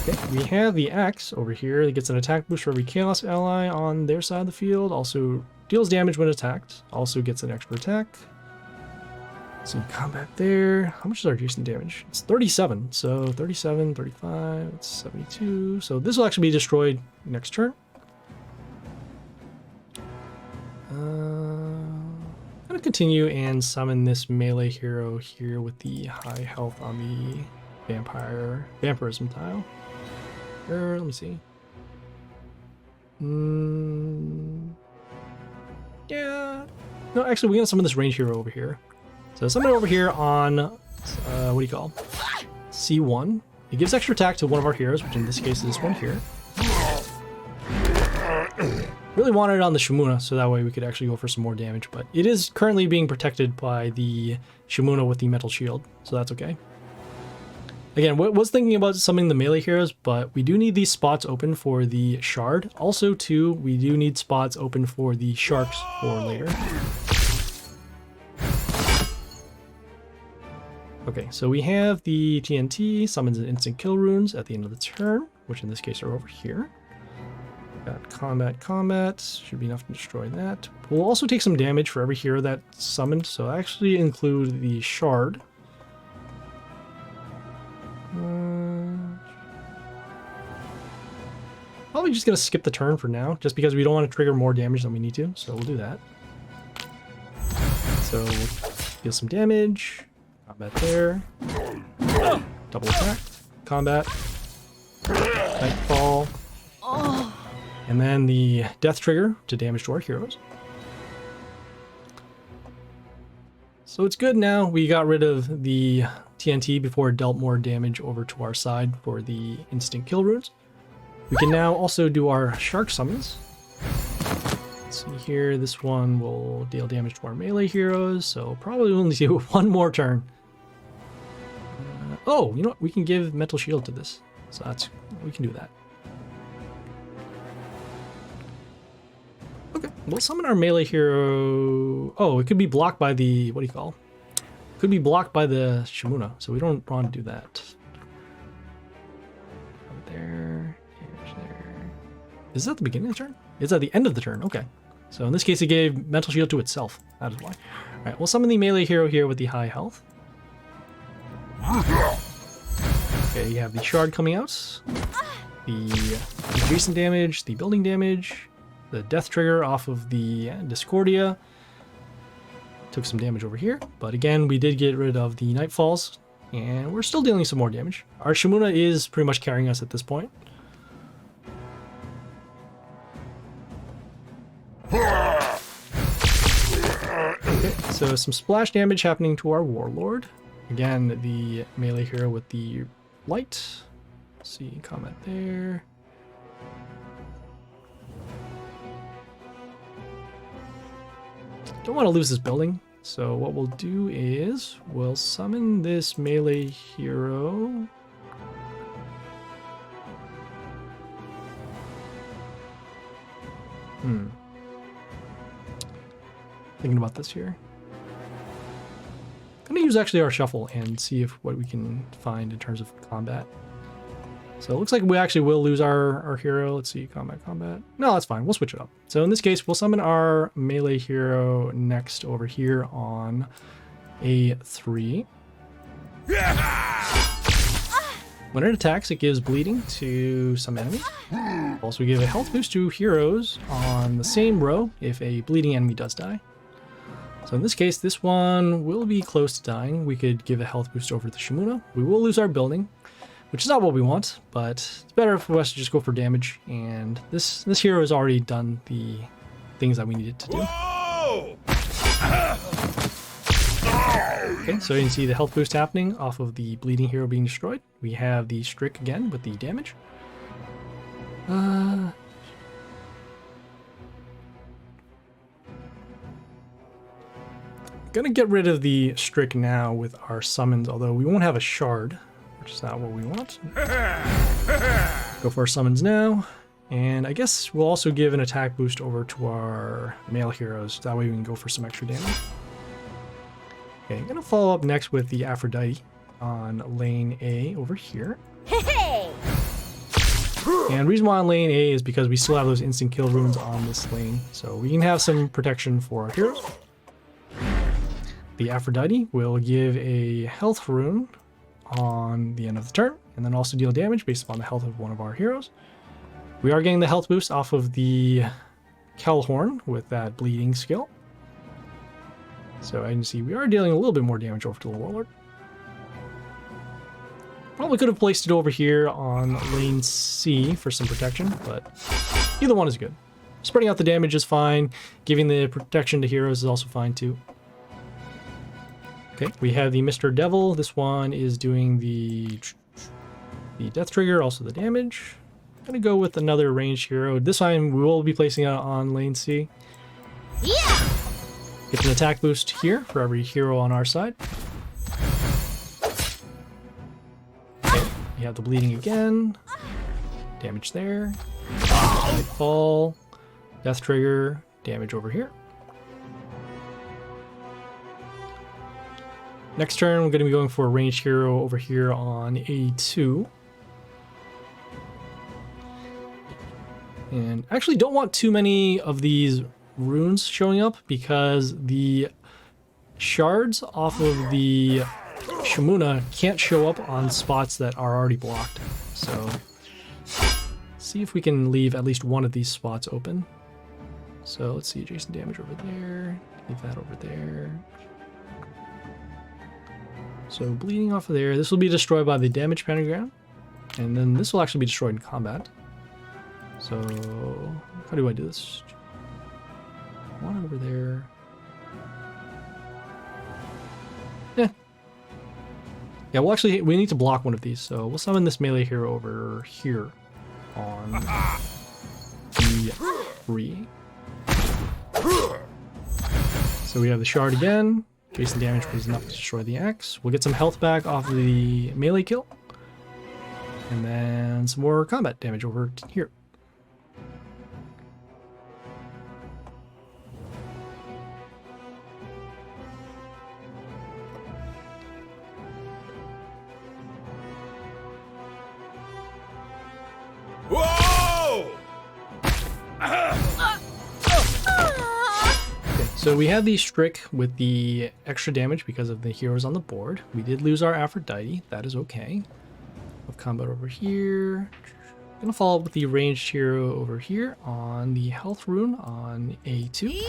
Okay, we have the axe over here that gets an attack boost for every Chaos ally on their side of the field. Also deals damage when attacked. Also gets an extra attack. Some combat there. How much is our decent damage? It's 37. So 37, 35, it's 72. So this will actually be destroyed next turn. I'm gonna continue and summon this melee hero here with the high health on the vampirism tile. Let me see. Yeah. No, actually, we're gonna summon this range hero over here. So summon it over here on what do you call? C1. It gives extra attack to one of our heroes, which in this case is this one here. Really wanted it on the Shimuna, so that way we could actually go for some more damage, but it is currently being protected by the Shimuna with the metal shield, so that's okay. Again, was thinking about summoning the melee heroes, but we do need these spots open for the Shard. Also, too, we do need spots open for the Sharks for later. Okay, so we have the TNT, summons an instant kill runes at the end of the turn, which in this case are over here. Got combat, should be enough to destroy that. We'll also take some damage for every hero that's summoned, so I actually include the Shard. Probably just gonna skip the turn for now, just because we don't want to trigger more damage than we need to, so we'll do that. So we'll deal some damage. Combat there. Double attack. Combat. Nightfall. And then the death trigger to damage to our heroes. So it's good now. We got rid of the TNT before it dealt more damage over to our side for the instant kill runes. We can now also do our shark summons. Let's see here, this one will deal damage to our melee heroes, so probably only do one more turn. Oh, you know what? We can give mental shield to this, so we can do that. Okay, we'll summon our melee hero. Oh, it could be blocked by the could be blocked by the Shimuna, so we don't want to do that. There. Is that the beginning of the turn? It's at the end of the turn. Okay. So in this case, it gave mental shield to itself. That is why. All right. We'll summon the melee hero here with the high health. Okay. You have the shard coming out. The recent damage, the building damage, the death trigger off of the Discordia. Took some damage over here, but again, we did get rid of the Nightfalls, and we're still dealing some more damage. Our Shimuna is pretty much carrying us at this point. Okay, so some splash damage happening to our Warlord. Again, the melee hero with the light. Let's see, comment there. Don't want to lose this building, so what we'll do is we'll summon this melee hero. Thinking about this here. Gonna use actually our shuffle and see if what we can find in terms of combat. So it looks like we actually will lose our hero. Let's see, combat. No, that's fine. We'll switch it up. So in this case, we'll summon our melee hero next over here on A3. When it attacks, it gives bleeding to some enemies. Also give a health boost to heroes on the same row if a bleeding enemy does die. So in this case, this one will be close to dying. We could give a health boost over the Shimuna. We will lose our building, which is not what we want, but it's better for us to just go for damage. And this hero has already done the things that we needed to do. Whoa! Okay, so you can see the health boost happening off of the bleeding hero being destroyed. We have the Strick again with the damage. Gonna get rid of the Strick now with our summons, although we won't have a shard, which is not what we want. Go for our summons now, and I guess we'll also give an attack boost over to our male heroes. That way we can go for some extra damage. Okay, I'm gonna follow up next with the Aphrodite on lane A over here. Hey! And the reason why on lane A is because we still have those instant kill runes on this lane, so we can have some protection for our heroes. The Aphrodite will give a health rune on the end of the turn, and then also deal damage based upon the health of one of our heroes. We are getting the health boost off of the Kelhorn with that bleeding skill. So I can see we are dealing a little bit more damage over to the Warlord. Probably could have placed it over here on lane C for some protection, but either one is good. Spreading out the damage is fine. Giving the protection to heroes is also fine too. Okay, we have the Mr. Devil. This one is doing the death trigger, also the damage. I'm gonna go with another ranged hero. This time we will be placing it on lane C. Yeah! Get an attack boost here for every hero on our side. Okay, you have the bleeding again. Damage there. Nightfall. Death trigger. Damage over here. Next turn, we're going to be going for a ranged hero over here on A2. And I actually don't want too many of these runes showing up because the shards off of the Shamuna can't show up on spots that are already blocked. So see if we can leave at least one of these spots open. So let's see, adjacent damage over there. Leave that over there. So bleeding off of there. This will be destroyed by the damage pentagram. And then this will actually be destroyed in combat. So how do I do this? One over there. Yeah, well actually we need to block one of these. So we'll summon this melee hero over here on E3. So we have the shard again. Jason damage was enough to destroy the axe. We'll get some health back off of the melee kill. And then some more combat damage over here. Whoa! So we have the Strick with the extra damage because of the heroes on the board. We did lose our Aphrodite. That is okay. Of combat over here. Gonna follow up with the ranged hero over here on the health rune on A2.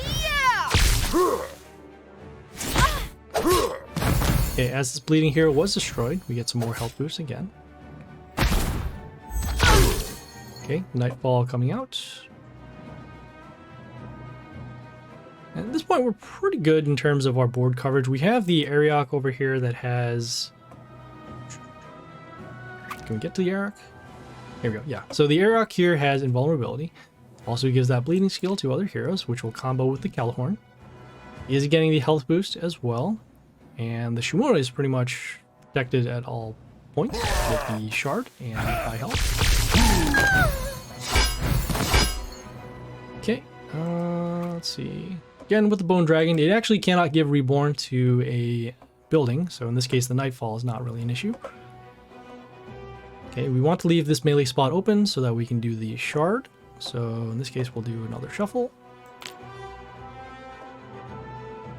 Okay, as this bleeding hero was destroyed, we get some more health boosts again. Okay, Nightfall coming out. And at this point, we're pretty good in terms of our board coverage. We have the Ariok over here that has... Can we get to the Ariok? Here we go, yeah. So the Ariok here has invulnerability. Also gives that bleeding skill to other heroes, which will combo with the Calhorn. He is getting the health boost as well. And the Shimura is pretty much protected at all points with the shard and high health. Okay, let's see. Again, with the Bone Dragon, it actually cannot give Reborn to a building. So in this case, the Nightfall is not really an issue. Okay, we want to leave this melee spot open so that we can do the shard. So in this case, we'll do another shuffle.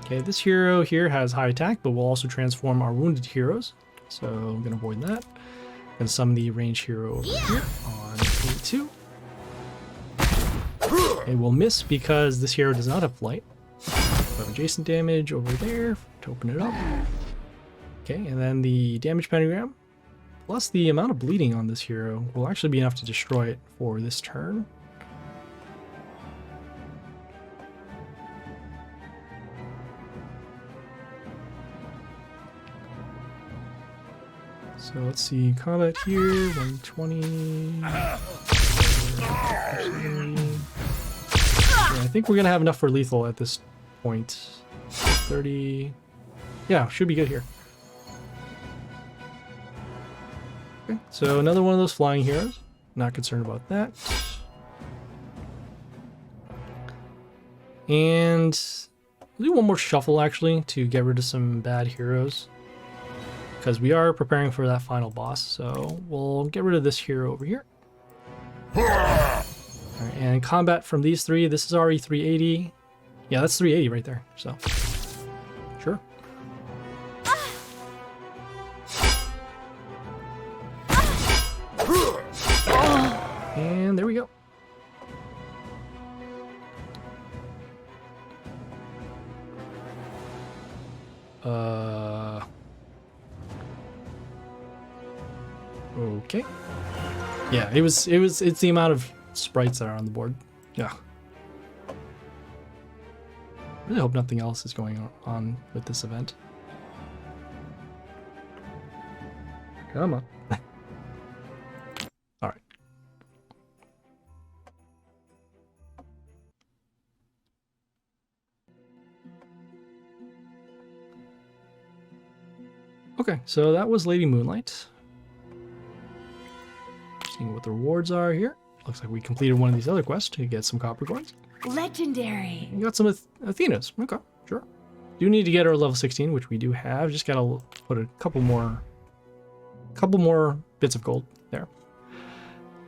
Okay, this hero here has high attack, but we'll also transform our wounded heroes. So I'm going to avoid that. I'm going to summon the ranged hero over here on A2. Okay, we'll miss because this hero does not have flight. We have adjacent damage over there to open it up. Okay, and then the damage pentagram. Plus the amount of bleeding on this hero will actually be enough to destroy it for this turn. So let's see, combat here, 120. Yeah, I think we're gonna have enough for lethal at this point. 30. Yeah, should be good here. Okay, so another one of those flying heroes. Not concerned about that. And we'll do one more shuffle actually to get rid of some bad heroes. Because we are preparing for that final boss, so we'll get rid of this hero over here. Alright, and combat from these three, this is already 380. Yeah, that's 380 right there, so sure. And there we go. Okay. Yeah, it's the amount of sprites that are on the board. Yeah. Really hope nothing else is going on with this event. Come on. All right. Okay, so that was Lady Moonlight. Seeing what the rewards are here. Looks like we completed one of these other quests to get some copper coins. Legendary. We got some Athenas. Okay, sure. Do need to get our level 16, which we do have. Just gotta put a couple more bits of gold there.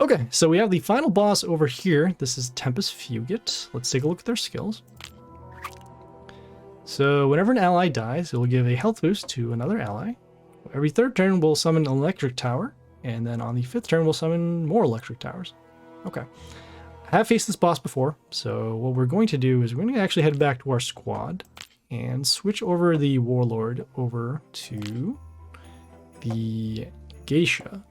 Okay, so we have the final boss over here. This is Tempus Fugit. Let's take a look at their skills. So whenever an ally dies, it will give a health boost to another ally, every third turn, we'll summon an electric tower. And then on the fifth turn, we'll summon more electric towers. Okay. I have faced this boss before. So what we're going to do is we're going to actually head back to our squad and switch over the Warlord over to the Geisha.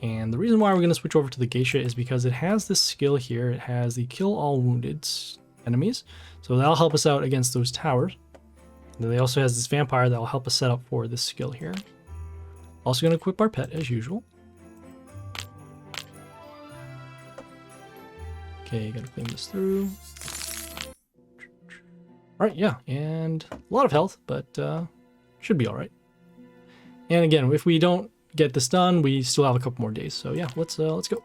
And the reason why we're going to switch over to the Geisha is because it has this skill here. It has the kill all wounded enemies. So that'll help us out against those towers. And then it also has this vampire that will help us set up for this skill here. Also going to equip our pet as usual. Okay, gotta clean this through. Alright, yeah, and a lot of health, but should be alright. And again, if we don't get this done, we still have a couple more days. So yeah, let's go.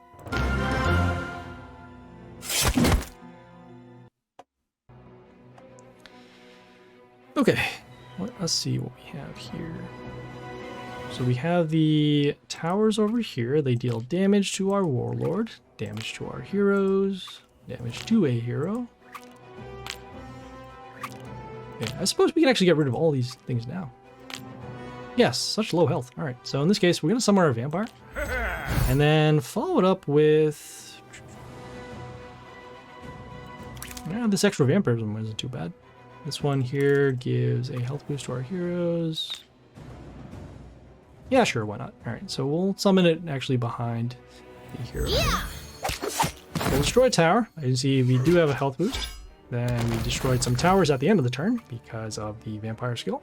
Okay, let's see what we have here. So we have the towers over here. They deal damage to our Warlord, damage to our heroes, damage to a hero. Okay, I suppose we can actually get rid of all these things now. Yes, such low health. All right, so in this case, we're going to summon our vampire. And then follow it up with... Yeah, this extra vampirism isn't too bad. This one here gives a health boost to our heroes. Yeah, sure, why not? All right, so we'll summon it actually behind the hero. Yeah. We'll destroy a tower. As you can see, we do have a health boost. Then we destroyed some towers at the end of the turn because of the vampire skill.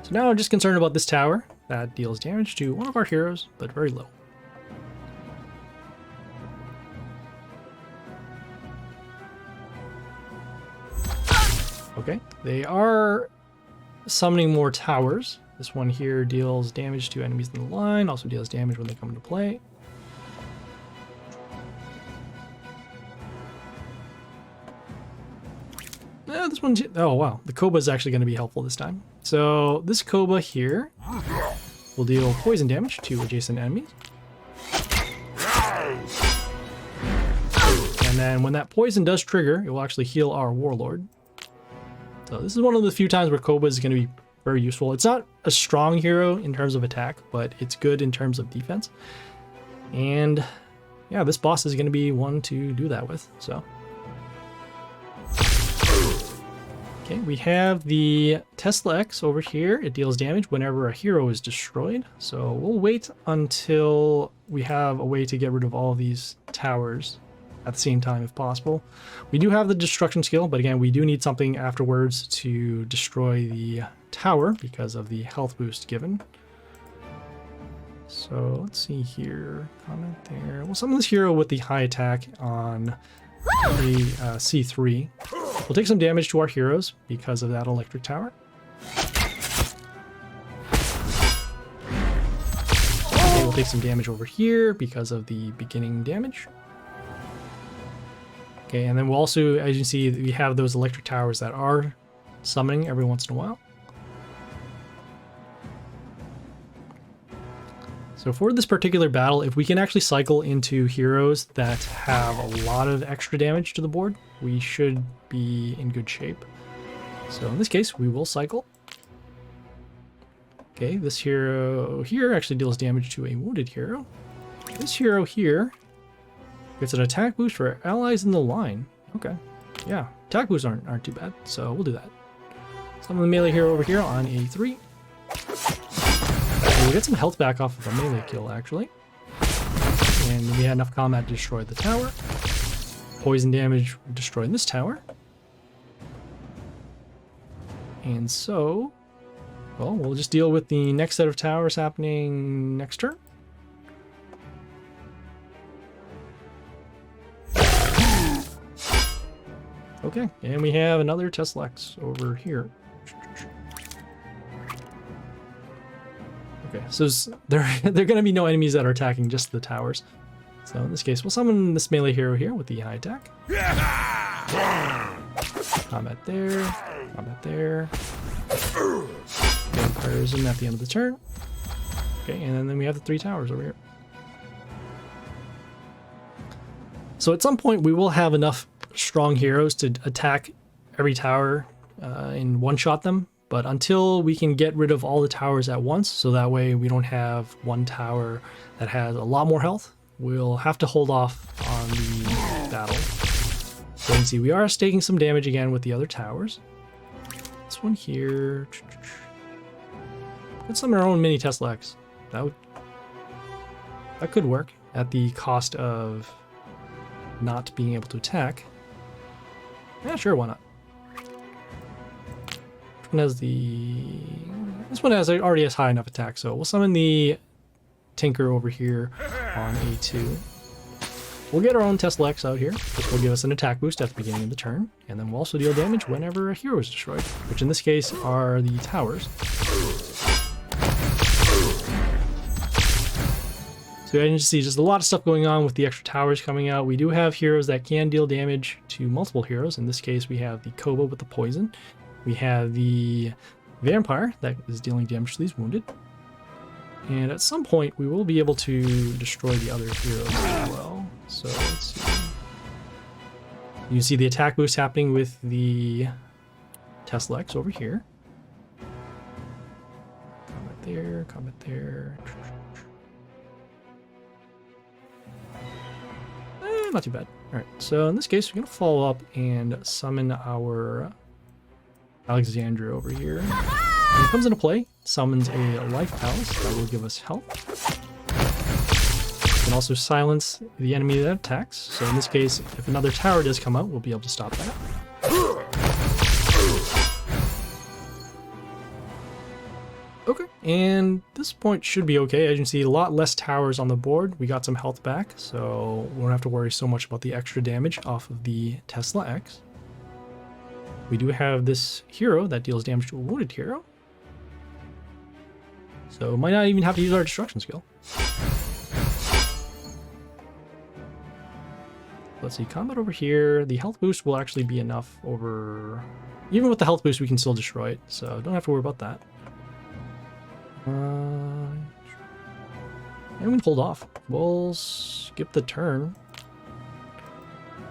So now I'm just concerned about this tower that deals damage to one of our heroes, but very low. Okay, they are summoning more towers. This one here deals damage to enemies in the line, also deals damage when they come into play. This one, oh wow, the Koba is actually going to be helpful this time. So this Koba here will deal poison damage to adjacent enemies. And then when that poison does trigger, it will actually heal our Warlord. So this is one of the few times where Koba is going to be very useful. It's not a strong hero in terms of attack, but it's good in terms of defense. And yeah, this boss is going to be one to do that with, so. Okay, we have the Tesla X over here. It deals damage whenever a hero is destroyed. So we'll wait until we have a way to get rid of all of these towers at the same time if possible. We do have the destruction skill, but again, we do need something afterwards to destroy the tower because of the health boost given. So let's see here. Comment there. We'll summon this hero with the high attack on the C3. We'll take some damage to our heroes because of that electric tower. Okay, we'll take some damage over here because of the beginning damage. Okay, and then we'll also, as you can see, we have those electric towers that are summoning every once in a while. So for this particular battle, if we can actually cycle into heroes that have a lot of extra damage to the board, we should be in good shape. So in this case, we will cycle. Okay, this hero here actually deals damage to a wounded hero. This hero here gets an attack boost for allies in the line. Okay, yeah, attack boosts aren't too bad, so we'll do that. Summon the melee hero over here on A3. We'll get some health back off of a melee kill, actually. And we had enough combat to destroy the tower. Poison damage destroyed this tower. And so, well, we'll just deal with the next set of towers happening next turn. Okay, and we have another Tesla X over here. Okay, so there are going to be no enemies that are attacking, just the towers. So in this case, we'll summon this melee hero here with the high attack. Combat there, combat there. Vampirism at the end of the turn. Okay, and then we have the 3 towers over here. So at some point, we will have enough strong heroes to attack every tower and one-shot them. But until we can get rid of all the towers at once, so that way we don't have one tower that has a lot more health, we'll have to hold off on the battle. So you can see we are taking some damage again with the other towers. This one here. Let's summon our own mini Tesla X. That could work at the cost of not being able to attack. Yeah, sure, why not? This one already has high enough attack, so we'll summon the Tinker over here on A2. We'll get our own Tesla X out here, which will give us an attack boost at the beginning of the turn, and then we'll also deal damage whenever a hero is destroyed, which in this case are the towers. So you can see just a lot of stuff going on with the extra towers coming out. We do have heroes that can deal damage to multiple heroes. In this case, we have the Koba with the poison. We have the Vampire that is dealing damage to these wounded. And at some point, we will be able to destroy the other heroes as well. So let's see. You can see the attack boost happening with the Tesla X over here. Combat there, combat there. Not too bad. Alright, so in this case, we're going to follow up and summon our Alexandra over here. When it comes into play, summons a Life Palace that will give us health. We can also silence the enemy that attacks. So in this case, if another tower does come out, we'll be able to stop that. Okay, and this point should be okay. As you can see, a lot less towers on the board. We got some health back, so we don't have to worry so much about the extra damage off of the Tesla X. We do have this hero that deals damage to a wounded hero. So might not even have to use our destruction skill. Let's see, combat over here. The health boost will actually be enough over... Even with the health boost, we can still destroy it, so don't have to worry about that. And we can hold off. We'll skip the turn.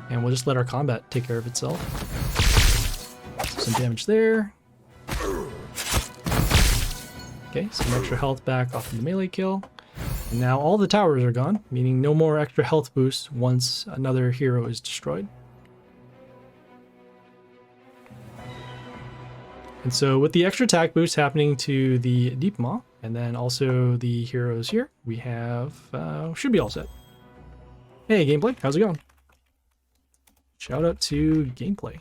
And we'll just let our combat take care of itself. Some damage there. Okay, some extra health back off of the melee kill. And now all the towers are gone, meaning no more extra health boosts once another hero is destroyed. And so with the extra attack boost happening to the Deep Maw, and then also the heroes here, we have, should be all set. Hey, gameplay, how's it going? Shout out to gameplay.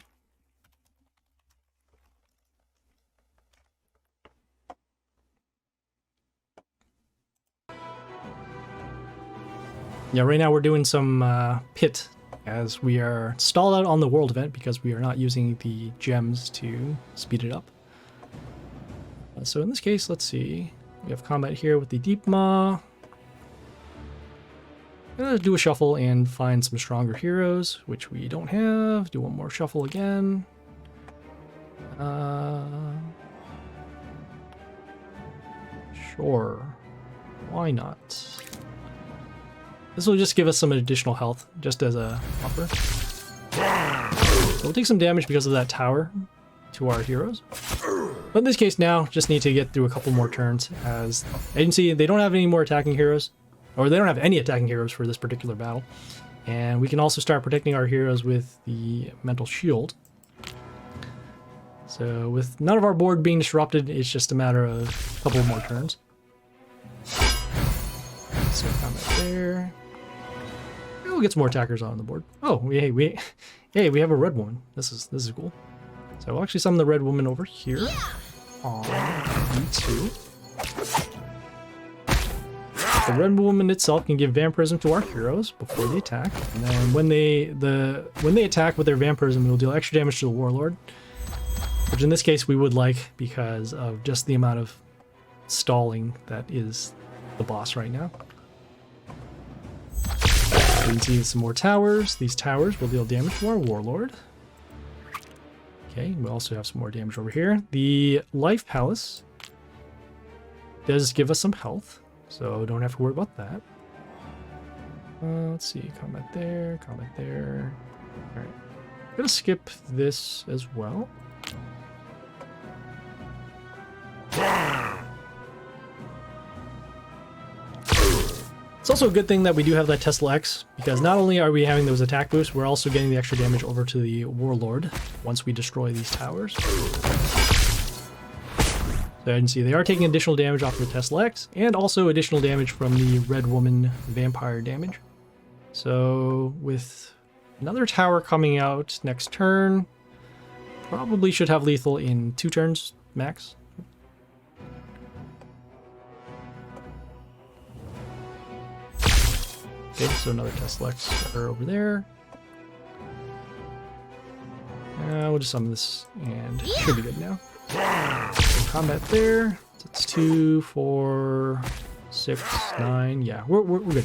Yeah, right now we're doing some pit as we are stalled out on the world event because we are not using the gems to speed it up. So in this case, let's see. We have combat here with the Deep Maw. Let's do a shuffle and find some stronger heroes, which we don't have. Do one more shuffle again. Sure. Why not? This will just give us some additional health, just as a buffer. So we'll take some damage because of that tower to our heroes. But in this case now, just need to get through a couple more turns, as you can see, they don't have any more attacking heroes, or they don't have any attacking heroes for this particular battle. And we can also start protecting our heroes with the mental shield. So with none of our board being disrupted, it's just a matter of a couple more turns. So combat there. We'll get some more attackers on the board. Oh, hey, we have a red one. This is cool. So we'll actually summon the red woman over here on B2. The red woman itself can give vampirism to our heroes before they attack, and then when they attack with their vampirism, it will deal extra damage to the Warlord, which in this case we would like because of just the amount of stalling that is the boss right now. You can see some more towers. These towers will deal damage to our Warlord. Okay, we also have some more damage over here. The Life Palace does give us some health, so don't have to worry about that. Let's see, combat there, combat there. Alright. I'm gonna skip this as well. It's also a good thing that we do have that Tesla X, because not only are we having those attack boosts, we're also getting the extra damage over to the Warlord once we destroy these towers. So you can see they are taking additional damage off the Tesla X, and also additional damage from the Red Woman Vampire damage. So with another tower coming out next turn, probably should have lethal in 2 turns max. Okay, so another Teslex are over there. We'll just summon this and should be good now. So combat there. So it's 2, 4, 6, 9. Yeah, we're good.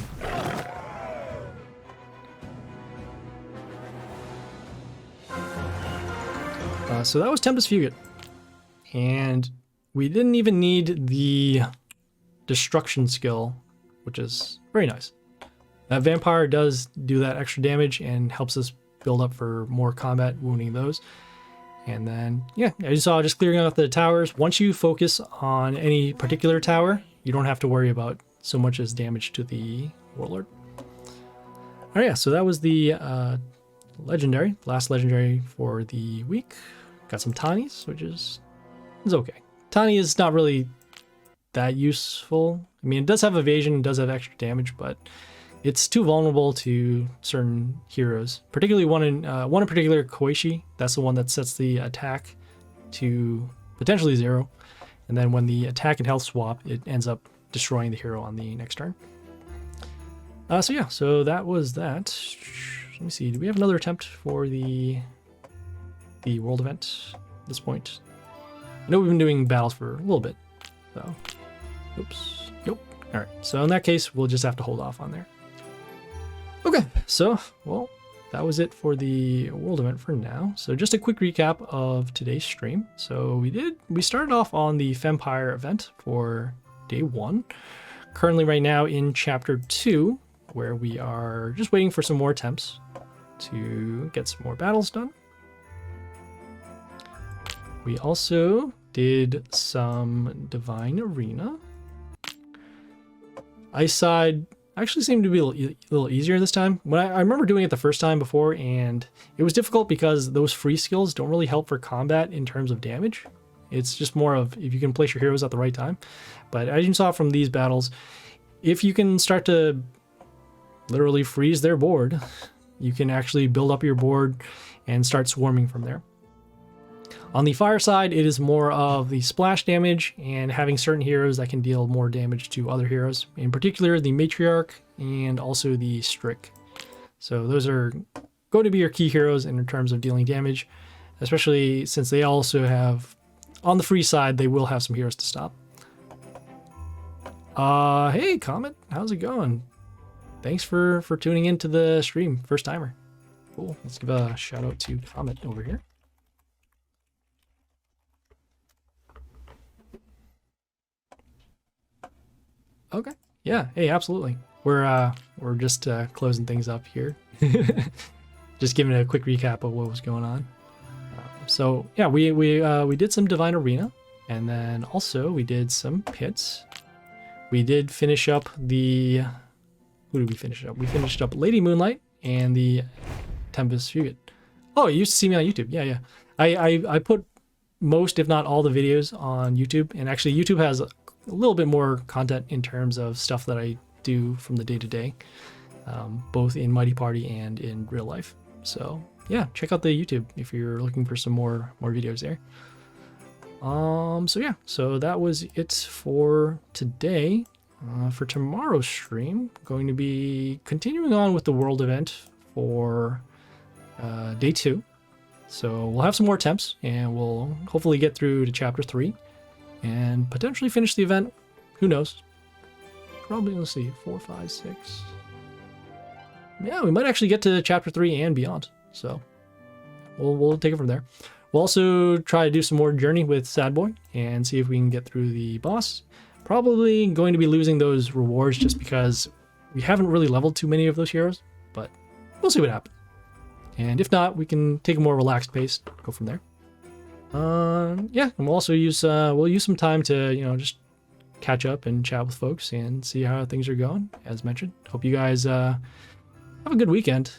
So that was Tempus Fugit. And we didn't even need the destruction skill, which is very nice. That Vampire does do that extra damage and helps us build up for more combat, wounding those. And then, yeah, as you saw, just clearing out the towers. Once you focus on any particular tower, you don't have to worry about so much as damage to the Warlord. Oh yeah, so that was the legendary, last legendary for the week. Got some Tani's, which is okay. Tani is not really that useful. I mean, it does have evasion, it does have extra damage, but it's too vulnerable to certain heroes, particularly one in particular, Koishi. That's the one that sets the attack to potentially 0, and then when the attack and health swap, it ends up destroying the hero on the next turn. So yeah, so that was that. Let me see. Do we have another attempt for the world event at this point? I know we've been doing battles for a little bit, so oops, nope. All right, so in that case, we'll just have to hold off on there. Okay, so, well, that was it for the world event for now. So just a quick recap of today's stream. So we started off on the Fempire event for day 1. Currently right now in chapter 2, where we are just waiting for some more attempts to get some more battles done. We also did some Divine Arena. Ice side actually seemed to be a little easier this time. When I remember doing it the first time before, and it was difficult because those free skills don't really help for combat in terms of damage. It's just more of if you can place your heroes at the right time. But as you saw from these battles, if you can start to literally freeze their board, you can actually build up your board and start swarming from there. On the fire side, it is more of the splash damage and having certain heroes that can deal more damage to other heroes, in particular the Matriarch and also the Strick. So those are going to be your key heroes in terms of dealing damage, especially since they also have, on the free side, they will have some heroes to stop. Hey Comet, how's it going? Thanks for tuning into the stream, first timer. Cool, let's give a shout out to Comet over here. Okay. Yeah. Hey, absolutely. We're just closing things up here. Just giving a quick recap of what was going on. So yeah, we did some Divine Arena, and then also we did some pits. We did finish up the. Who did we finish up? We finished up Lady Moonlight and the Tempus Fugit. Oh, you used to see me on YouTube. Yeah, yeah. I put most, if not all, the videos on YouTube, and actually YouTube has a little bit more content in terms of stuff that I do from the day-to-day, both in Mighty Party and in real life. So yeah, check out the YouTube if you're looking for some more videos there. So yeah, so that was it for today. For tomorrow's stream, going to be continuing on with the world event for day 2. So we'll have some more attempts, and we'll hopefully get through to chapter 3 and potentially finish the event. Who knows? Probably, let's see, 4, 5, 6. Yeah, we might actually get to chapter 3 and beyond. So we'll take it from there. We'll also try to do some more journey with Sad Boy and see if we can get through the boss. Probably going to be losing those rewards just because we haven't really leveled too many of those heroes, but we'll see what happens. And if not, we can take a more relaxed pace, go from there. Yeah, and we'll also use some time to, you know, just catch up and chat with folks and see how things are going. As mentioned, hope you guys have a good weekend.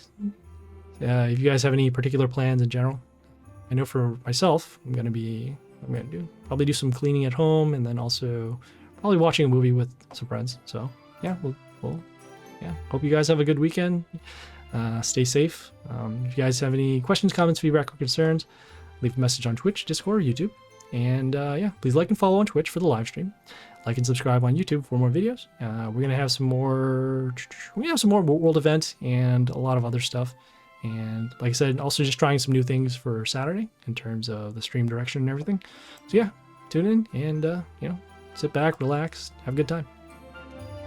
If you guys have any particular plans in general, I know for myself, I'm gonna probably do some cleaning at home, and then also probably watching a movie with some friends. So yeah, we'll hope you guys have a good weekend. Stay safe. If you guys have any questions, comments, feedback, or concerns, leave a message on Twitch, Discord, or YouTube. And yeah, please like and follow on Twitch for the live stream. Like and subscribe on YouTube for more videos. We're gonna have some more. We have some more world event and a lot of other stuff. And like I said, also just trying some new things for Saturday in terms of the stream direction and everything. So yeah, tune in and you know, sit back, relax, have a good time.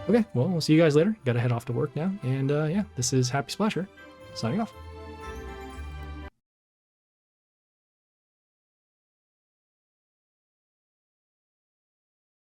Okay, well, we'll see you guys later. Gotta head off to work now. And yeah, this is Happy Splasher, signing off.